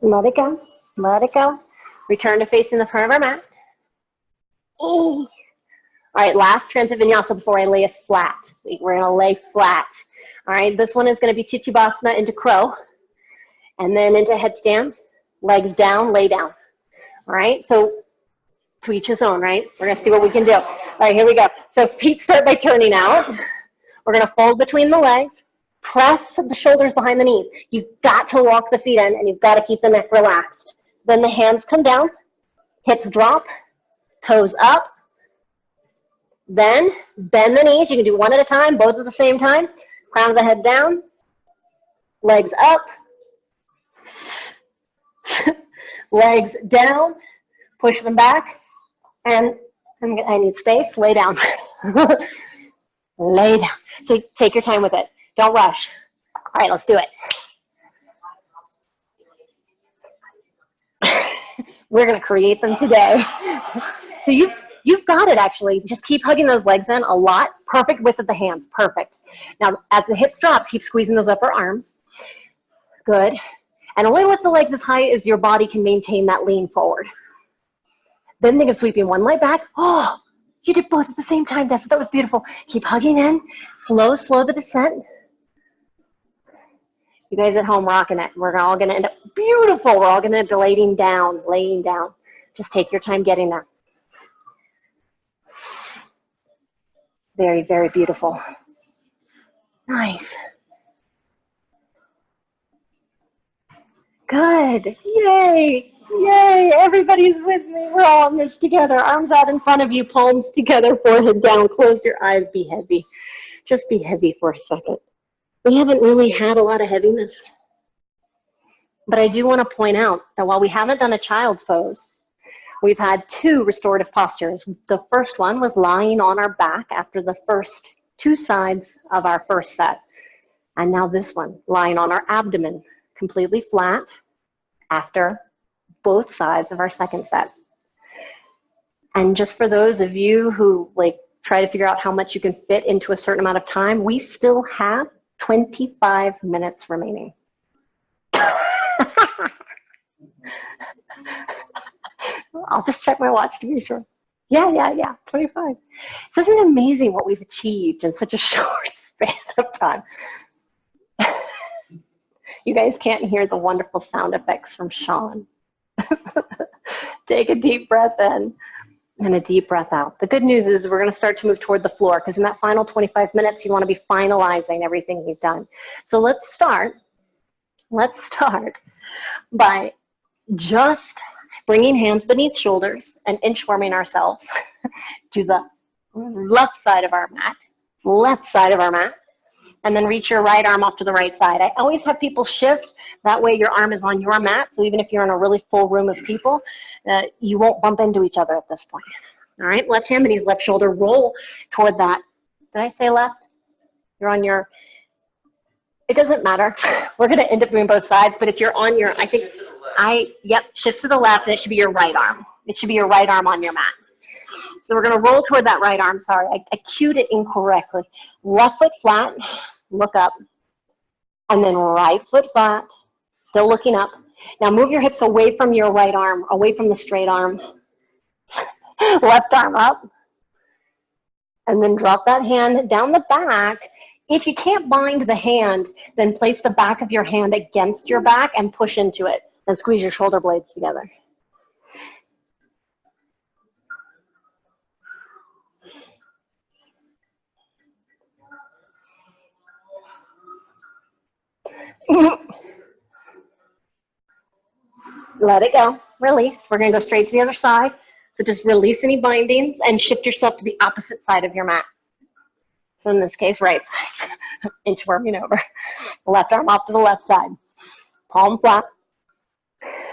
Let it go. Let it go. Return to facing the front of our mat. All right, last transit vinyasa before I lay us flat. We're going to lay flat. All right, this one is going to be Titubasana into crow, and then into headstand, legs down, lay down. All right, so to each his own, right? We're going to see what we can do. All right, here we go. So feet start by turning out. We're going to fold between the legs. Press the shoulders behind the knees. You've got to walk the feet in, and you've got to keep the neck relaxed. Then the hands come down, hips drop, toes up. Then bend the knees. You can do one at a time, both at the same time. Crown of the head down, legs up, legs down, push them back, and I need space, lay down. Lay down. So take your time with it. Don't rush. All right, let's do it. We're going to create them today. So you've got it, actually. Just keep hugging those legs in a lot. Perfect width of the hands. Perfect. Now, as the hips drop, keep squeezing those upper arms. Good. And only lift the legs as high as your body can maintain that lean forward. Then think of sweeping one leg back. Oh, you did both at the same time, Dessa. That was beautiful. Keep hugging in. Slow the descent. You guys at home rocking it. We're all going to end up beautiful. We're all going to end up laying down. Just take your time getting there. Very, very beautiful. Nice. Good. Yay. Yay. Everybody's with me. We're all in this together. Arms out in front of you, palms together, forehead down. Close your eyes. Be heavy. Just be heavy for a second. We haven't really had a lot of heaviness. But I do want to point out that while we haven't done a child's pose, we've had 2 restorative postures. The first one was lying on our back after the first 2 sides of our first set. And now this one, lying on our abdomen, completely flat after both sides of our second set. And just for those of you who try to figure out how much you can fit into a certain amount of time, we still have 25 minutes remaining. I'll just check my watch to be sure. Yeah, 25. So isn't it amazing what we've achieved in such a short span of time? You guys can't hear the wonderful sound effects from Sean. Take a deep breath in and a deep breath out. The good news is we're going to start to move toward the floor, because in that final 25 minutes, you want to be finalizing everything you've done. So let's start by just bringing hands beneath shoulders and inchworming ourselves to the left side of our mat, and then reach your right arm off to the right side. I always have people shift. That way your arm is on your mat, so even if you're in a really full room of people, you won't bump into each other at this point. All right, left hand beneath left shoulder, roll toward that. Did I say left? You're on your, it doesn't matter. We're going to end up doing both sides, but if you're on your, shift to the left, and it should be your right arm. It should be your right arm on your mat. So we're going to roll toward that right arm. Sorry, I cued it incorrectly. Left foot flat, look up, and then right foot flat, still looking up. Now move your hips away from your right arm, away from the straight arm. Left arm up, and then drop that hand down the back. If you can't bind the hand, then place the back of your hand against your back and push into it, and squeeze your shoulder blades together. Let it go. Release. We're going to go straight to the other side. So just release any bindings and shift yourself to the opposite side of your mat. So in this case, right side. Inchworming over. Left arm off to the left side. Palm flat.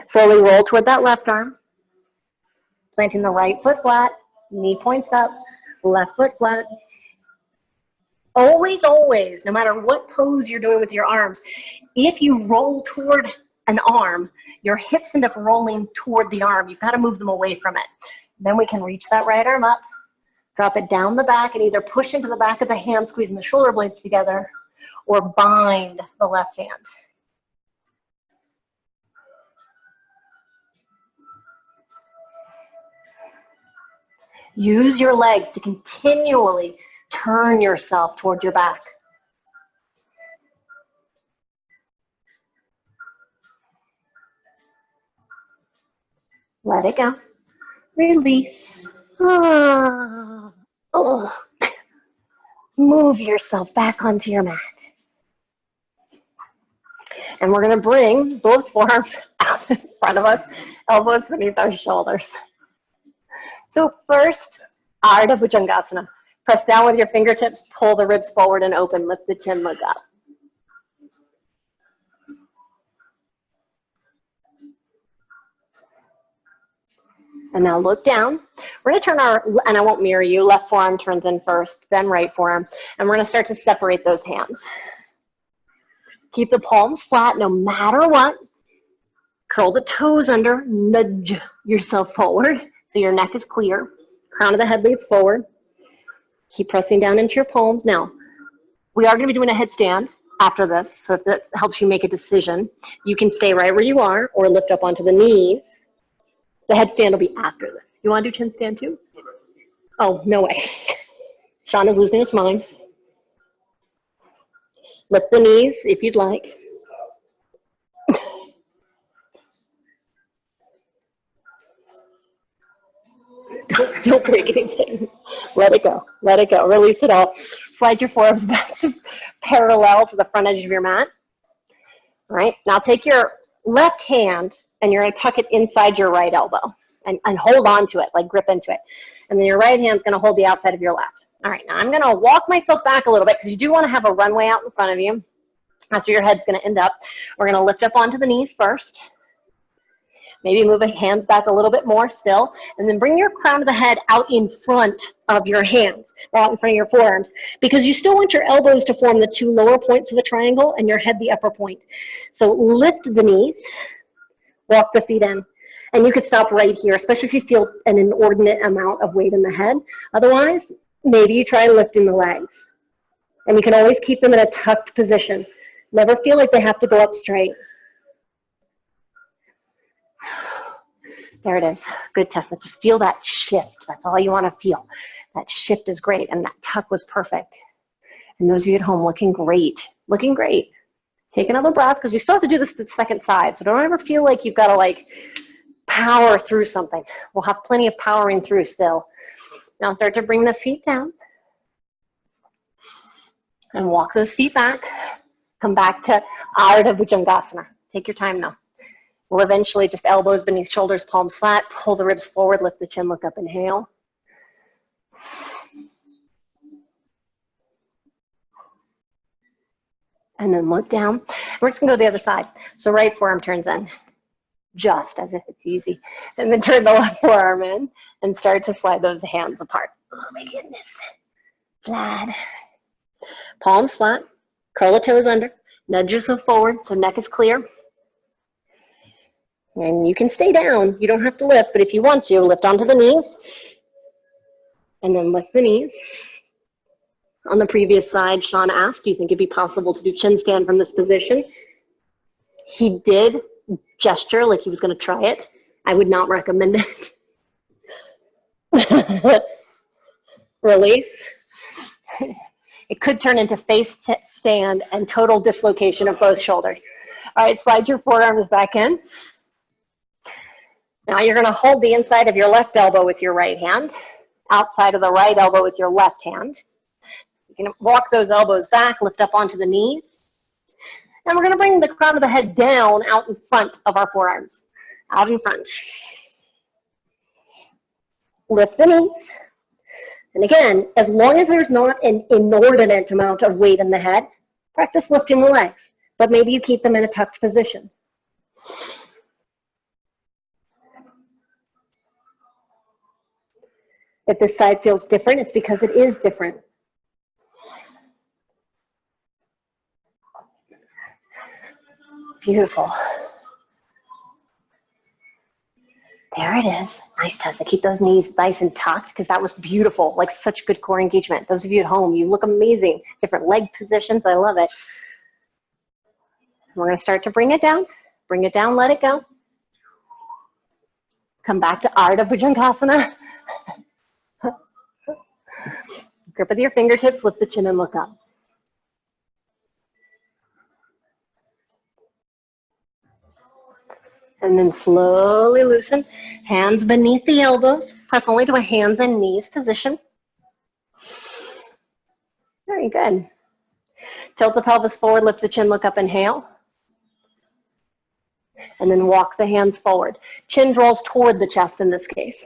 Slowly roll toward that left arm. Planting the right foot flat. Knee points up. Left foot flat. Always, always, no matter what pose you're doing with your arms, if you roll toward an arm, your hips end up rolling toward the arm. You've got to move them away from it. Then we can reach that right arm up, drop it down the back, and either push into the back of the hand, squeezing the shoulder blades together, or bind the left hand. Use your legs to continually turn yourself toward your back. Let it go. Release. Ah. Oh. Move yourself back onto your mat. And we're going to bring both forearms out in front of us, elbows beneath our shoulders. So first, Ardha Bhujangasana. Press down with your fingertips, pull the ribs forward and open, lift the chin, look up. And now look down. We're going to turn our, and I won't mirror you, left forearm turns in first, then right forearm. And we're going to start to separate those hands. Keep the palms flat no matter what. Curl the toes under, nudge yourself forward so your neck is clear. Crown of the head leads forward. Keep pressing down into your palms. Now, we are going to be doing a headstand after this, so if that helps you make a decision, you can stay right where you are or lift up onto the knees. The headstand will be after this. You want to do chin stand too? Oh, no way. Shauna's losing its mind. Lift the knees if you'd like. Don't break anything. Let it go. Let it go. Release it all. Slide your forearms back parallel to the front edge of your mat. All right. Now take your left hand and you're going to tuck it inside your right elbow and hold on to it, like grip into it. And then your right hand's going to hold the outside of your left. All right. Now I'm going to walk myself back a little bit because you do want to have a runway out in front of you. That's where your head's going to end up. We're going to lift up onto the knees first. Maybe move the hands back a little bit more still, and then bring your crown of the head out in front of your hands, or out in front of your forearms, because you still want your elbows to form the two lower points of the triangle and your head the upper point. So lift the knees, walk the feet in, and you could stop right here, especially if you feel an inordinate amount of weight in the head. Otherwise, maybe you try lifting the legs, and you can always keep them in a tucked position. Never feel like they have to go up straight. There it is. Good, Tessa. Just feel that shift. That's all you want to feel. That shift is great, and that tuck was perfect. And those of you at home, looking great. Looking great. Take another breath, because we still have to do this to the second side. So don't ever feel like you've got to, like, power through something. We'll have plenty of powering through still. Now start to bring the feet down. And walk those feet back. Come back to Ardha Bhujangasana. Take your time now. We'll eventually just elbows beneath shoulders, palms flat, pull the ribs forward, lift the chin, look up, inhale. And then look down. We're just going to go to the other side. So right forearm turns in, just as if it's easy. And then turn the left forearm in and start to slide those hands apart. Oh my goodness. Flat. Palms flat, curl the toes under, nudge yourself forward so neck is clear. And you can stay down. You don't have to lift, but if you want to, lift onto the knees. And then lift the knees. On the previous side, Sean asked, do you think it'd be possible to do chin stand from this position? He did gesture like he was going to try it. I would not recommend it. Release. It could turn into face stand and total dislocation of both shoulders. All right, slide your forearms back in. Now you're going to hold the inside of your left elbow with your right hand, outside of the right elbow with your left hand. You can walk those elbows back, lift up onto the knees. And we're going to bring the crown of the head down out in front of our forearms, out in front. Lift the knees. And again, as long as there's not an inordinate amount of weight in the head, practice lifting the legs, but maybe you keep them in a tucked position. If this side feels different, it's because it is different. Beautiful. There it is. Nice, Tessa. Keep those knees nice and tucked because that was beautiful. Like such good core engagement. Those of you at home, you look amazing. Different leg positions. I love it. We're going to start to bring it down. Bring it down. Let it go. Come back to Ardha Bhujangasana. Grip with your fingertips. Lift the chin and look up. And then slowly loosen. Hands beneath the elbows. Press only to a hands and knees position. Very good. Tilt the pelvis forward, lift the chin, look up, inhale. And then walk the hands forward. Chin draws toward the chest in this case.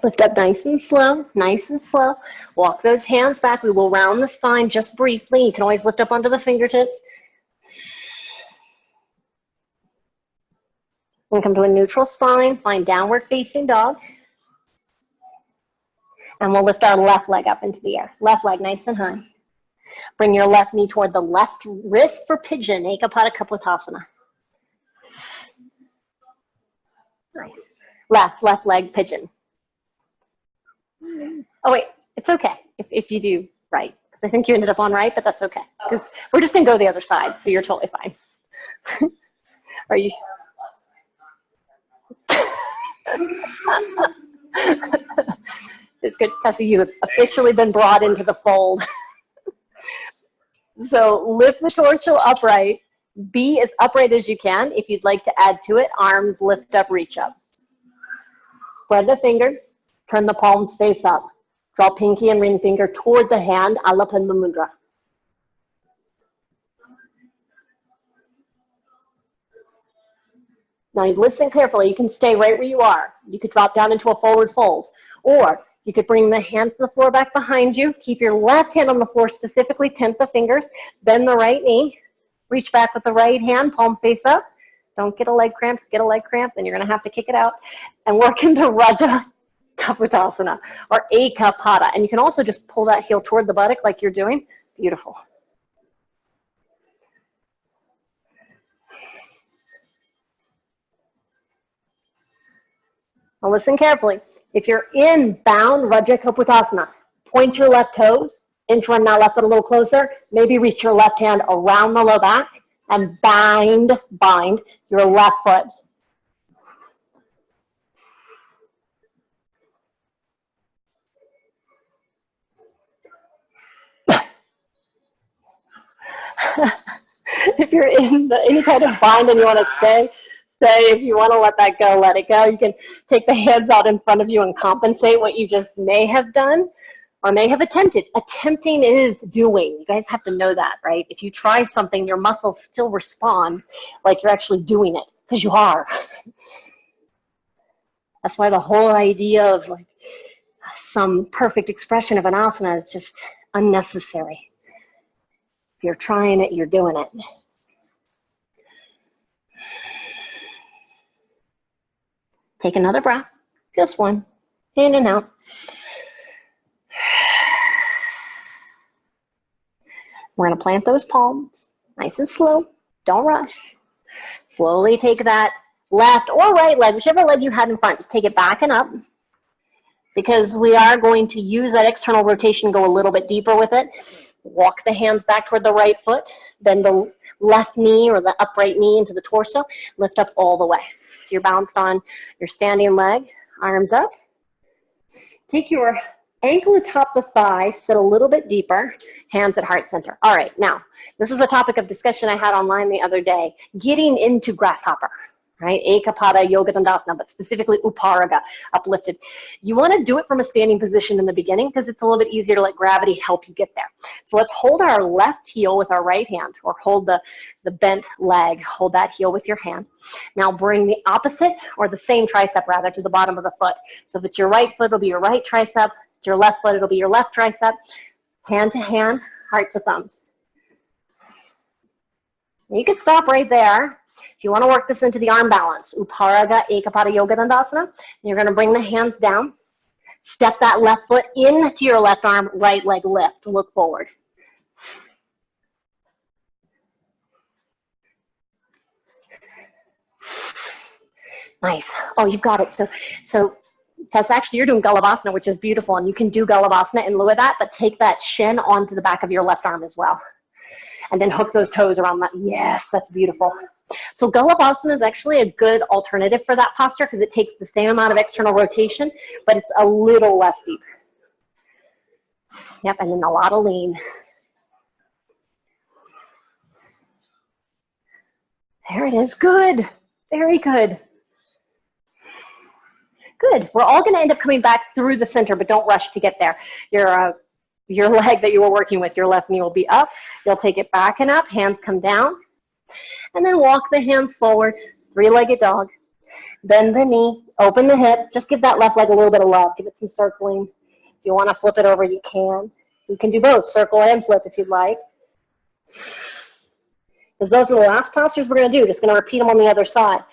Lift up nice and slow, nice and slow. Walk those hands back. We will round the spine just briefly. You can always lift up onto the fingertips. And come to a neutral spine. Find downward facing dog. And we'll lift our left leg up into the air. Left leg nice and high. Bring your left knee toward the left wrist for pigeon, Ekapada Kapotasana. Nice. Left leg pigeon. Oh wait, it's okay if you do right. Because I think you ended up on right, but that's okay. Because we're just gonna go the other side, so you're totally fine. Are you? It's good, Tessa, you have officially been brought into the fold. So lift the torso upright. Be as upright as you can. If you'd like to add to it, arms lift up, reach up. Spread the fingers, turn the palms face up. Draw pinky and ring finger toward the hand, Alapanda Mudra. Now you listen carefully. You can stay right where you are. You could drop down into a forward fold. Or you could bring the hands to the floor back behind you. Keep your left hand on the floor, specifically tense the fingers. Bend the right knee. Reach back with the right hand, palm face up. Don't get a leg cramp. Get a leg cramp, then you're going to have to kick it out. And work into Raja Kapotasana or Ekapada. And you can also just pull that heel toward the buttock like you're doing. Beautiful. Now listen carefully. If you're in bound Raja Kapotasana, point your left toes, interim now left foot a little closer, maybe reach your left hand around the low back and bind your left foot. If you're in any kind of bind and you want to stay. If you want to let that go, let it go. You can take the hands out in front of you and compensate what you just may have done or may have attempted. Attempting is doing. You guys have to know that, right? If you try something, your muscles still respond like you're actually doing it, because you are. That's why the whole idea of like some perfect expression of an asana is just unnecessary. If you're trying it, you're doing it. Take another breath, just one, in and out. We're going to plant those palms, nice and slow, don't rush. Slowly take that left or right leg, whichever leg you had in front, just take it back and up, because we are going to use that external rotation, go a little bit deeper with it. Walk the hands back toward the right foot, bend the left knee or the upright knee into the torso, lift up all the way. So you're balanced on your standing leg, arms up. Take your ankle atop the thigh, sit a little bit deeper, hands at heart center. All right, now, this is a topic of discussion I had online the other day, getting into grasshopper. right? Ekapada Yoga Dandasana, but specifically Uparaga, uplifted. You want to do it from a standing position in the beginning because it's a little bit easier to let gravity help you get there. So let's hold our left heel with our right hand, or hold the bent leg. Hold that heel with your hand. Now bring the opposite, or the same tricep rather, to the bottom of the foot. So if it's your right foot, it'll be your right tricep. If it's your left foot, it'll be your left tricep. Hand to hand, heart to thumbs. You can stop right there. If you want to work this into the arm balance, Uparaga Ekapada Yoga Dandasana, you're going to bring the hands down. Step that left foot into your left arm, right leg lift. Look forward. Nice. Oh, you've got it. So Tess, actually, you're doing Galavasana, which is beautiful, and you can do Galavasana in lieu of that, but take that shin onto the back of your left arm as well. And then hook those toes around that. Yes, that's beautiful. So Galavasana is actually a good alternative for that posture because it takes the same amount of external rotation, but it's a little less deep. Yep, and then a lot of lean. There it is. Good. Very good. Good. We're all going to end up coming back through the center, but don't rush to get there. Your leg that you were working with, your left knee will be up. You'll take it back and up. Hands come down. And then walk the hands forward. Three-legged dog. Bend the knee. Open the hip. Just give that left leg a little bit of love. Give it some circling. If you want to flip it over, you can. You can do both, circle and flip if you'd like. Because those are the last postures we're going to do. Just going to repeat them on the other side.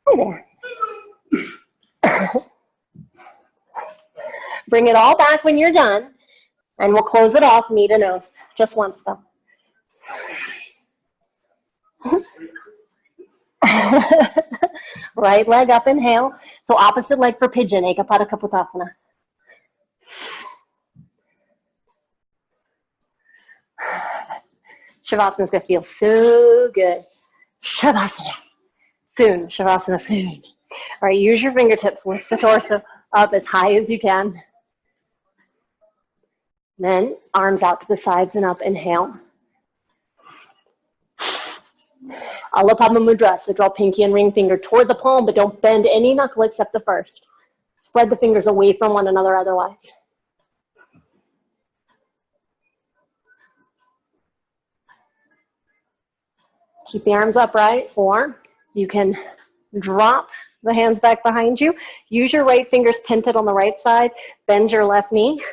Hi there. Bring it all back when you're done, and we'll close it off knee to nose. Just once, though. Right leg up, inhale. So opposite leg for pigeon, Ekapada Kapotasana. Shavasana is going to feel so good. Shavasana. Soon. Shavasana soon. All right, use your fingertips. Lift the torso up as high as you can. Then arms out to the sides and up. Inhale. Alapadma Mudra. So draw pinky and ring finger toward the palm, but don't bend any knuckle except the first. Spread the fingers away from one another otherwise. Keep the arms upright. Or you can drop the hands back behind you. Use your right fingers tented on the right side. Bend your left knee.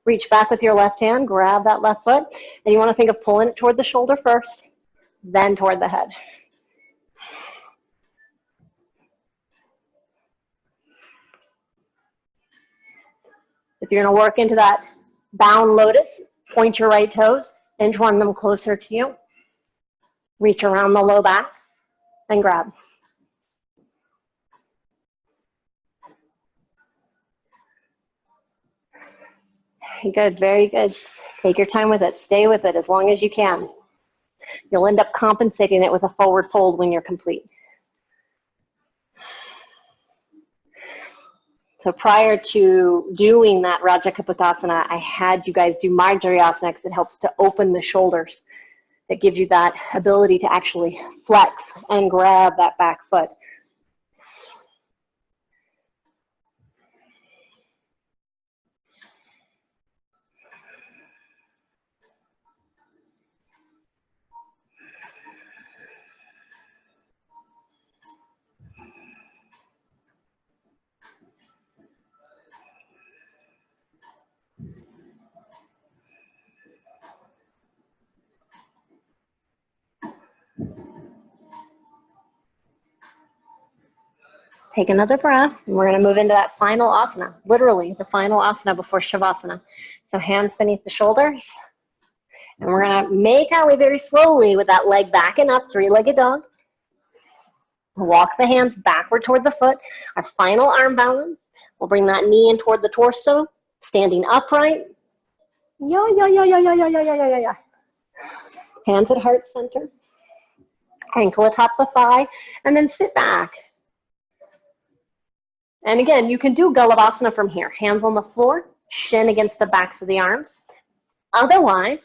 Reach back with your left hand. Grab that left foot. And you want to think of pulling it toward the shoulder first, then toward the head. If you're going to work into that bound lotus, point your right toes, inch one them closer to you. Reach around the low back and grab. Very good, very good. Take your time with it. Stay with it as long as you can. You'll end up compensating it with a forward fold when you're complete. So prior to doing that Raja Kapotasana, I had you guys do Marjarasana because it helps to open the shoulders. It gives you that ability to actually flex and grab that back foot. Take another breath, and we're going to move into that final asana, literally the final asana before Shavasana. So hands beneath the shoulders, and we're going to make our way very slowly with that leg back and up, three-legged dog. Walk the hands backward toward the foot. Our final arm balance. We'll bring that knee in toward the torso, standing upright. Yeah, yeah, yeah, yeah, yeah, yeah, yeah, yeah, yeah, yeah. Hands at heart center. Ankle atop the thigh, and then sit back. And again, you can do Galavasana from here. Hands on the floor, shin against the backs of the arms. Otherwise,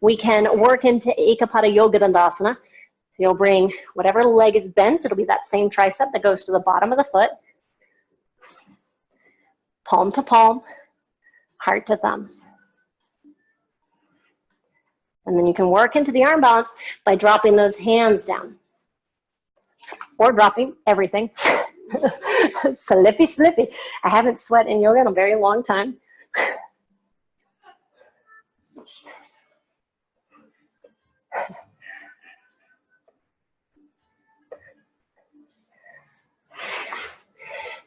we can work into Ekapada Yoga Dandasana. So you'll bring whatever leg is bent. It'll be that same tricep that goes to the bottom of the foot. Palm to palm, heart to thumbs. And then you can work into the arm balance by dropping those hands down. Or dropping everything. Slippy, slippy. I haven't sweat in yoga in a very long time.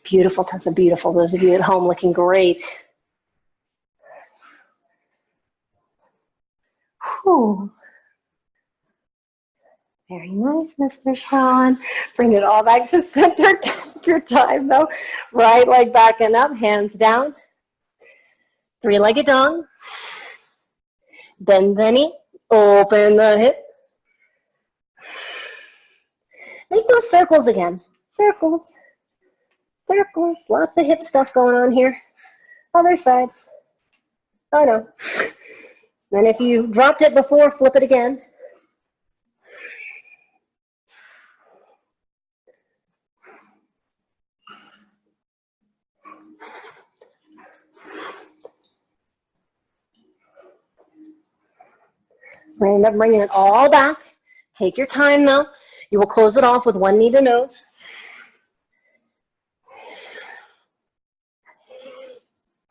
Beautiful, Tessa, beautiful. Those of you at home looking great. Whew. Very nice, Mr. Sean. Bring it all back to center. Take your time, though. Right leg back and up, hands down. Three-legged dog. Bend the knee, open the hip. Make those circles again. Circles, circles. Lots of hip stuff going on here. Other side. Oh, no. Then if you dropped it before, flip it again. End up bringing it all back. Take your time though. You will close it off with one knee to nose.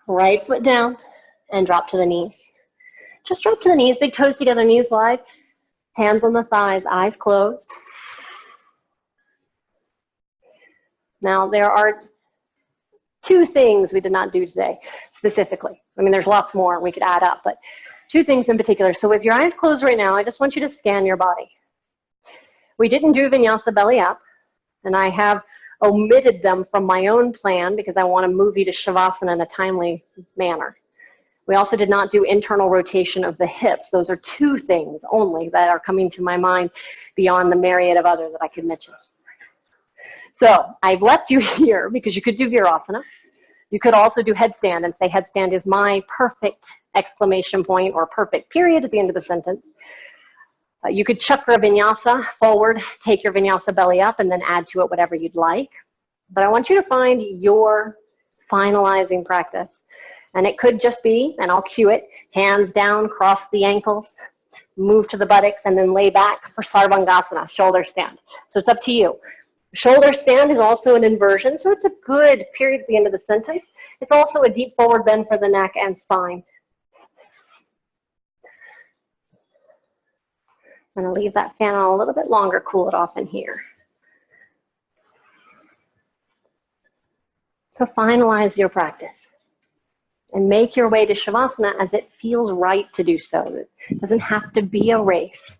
Right foot down and drop to the knees. Just drop to the knees, big toes together, knees wide. Hands on the thighs, eyes closed. Now there are two things we did not do today specifically. I mean, there's lots more we could add up, but two things in particular. So with your eyes closed right now, I just want you to scan your body. We didn't do vinyasa belly up, and I have omitted them from my own plan because I want to move you to Shavasana in a timely manner. We also did not do internal rotation of the hips. Those are two things only that are coming to my mind beyond the myriad of others that I could mention. So I've left you here because you could do Virasana. You could also do headstand and say headstand is my perfect exclamation point or perfect period at the end of the sentence. You could chakra vinyasa forward, take your vinyasa belly up, and then add to it whatever you'd like. But I want you to find your finalizing practice. And it could just be, and I'll cue it, hands down, cross the ankles, move to the buttocks, and then lay back for Sarvangasana, shoulder stand. So it's up to you. Shoulder stand is also an inversion, so it's a good period at the end of the sentence. It's also a deep forward bend for the neck and spine. I'm going to leave that fan on a little bit longer, cool it off in here. So finalize your practice and make your way to Shavasana as it feels right to do so. It doesn't have to be a race.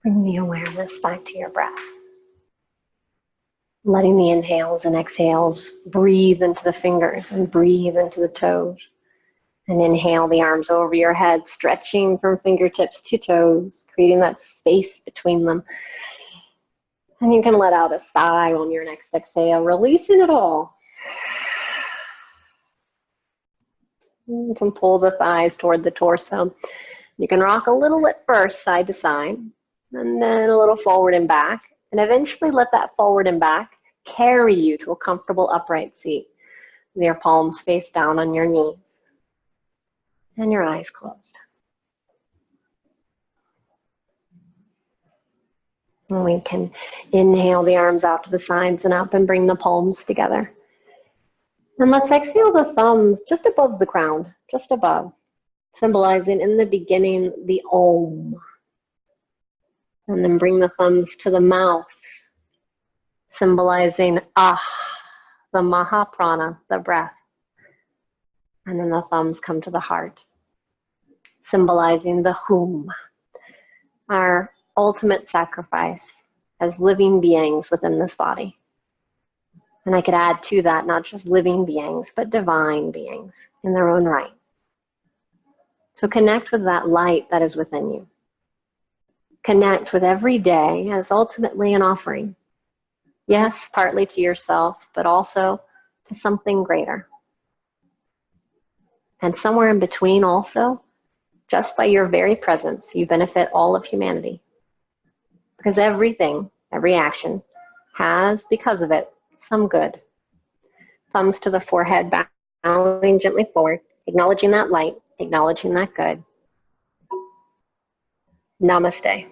Bring the awareness back to your breath. Letting the inhales and exhales breathe into the fingers and breathe into the toes. And inhale the arms over your head, stretching from fingertips to toes, creating that space between them. And you can let out a sigh on your next exhale, releasing it all. You can pull the thighs toward the torso. You can rock a little at first, side to side, and then a little forward and back. And eventually let that forward and back carry you to a comfortable upright seat with your palms face down on your knees and your eyes closed. And we can inhale the arms out to the sides and up and bring the palms together. And let's exhale the thumbs just above the crown, just above, symbolizing in the beginning the Om. And then bring the thumbs to the mouth, symbolizing Ah, the Mahaprana, the breath. And then the thumbs come to the heart, symbolizing the Hum, our ultimate sacrifice as living beings within this body. And I could add to that, not just living beings, but divine beings in their own right. So connect with that light that is within you. Connect with every day as ultimately an offering. Yes, partly to yourself, but also to something greater. And somewhere in between also, just by your very presence, you benefit all of humanity. Because everything, every action, has, because of it, some good. Thumbs to the forehead, bowing gently forward, acknowledging that light, acknowledging that good. Namaste.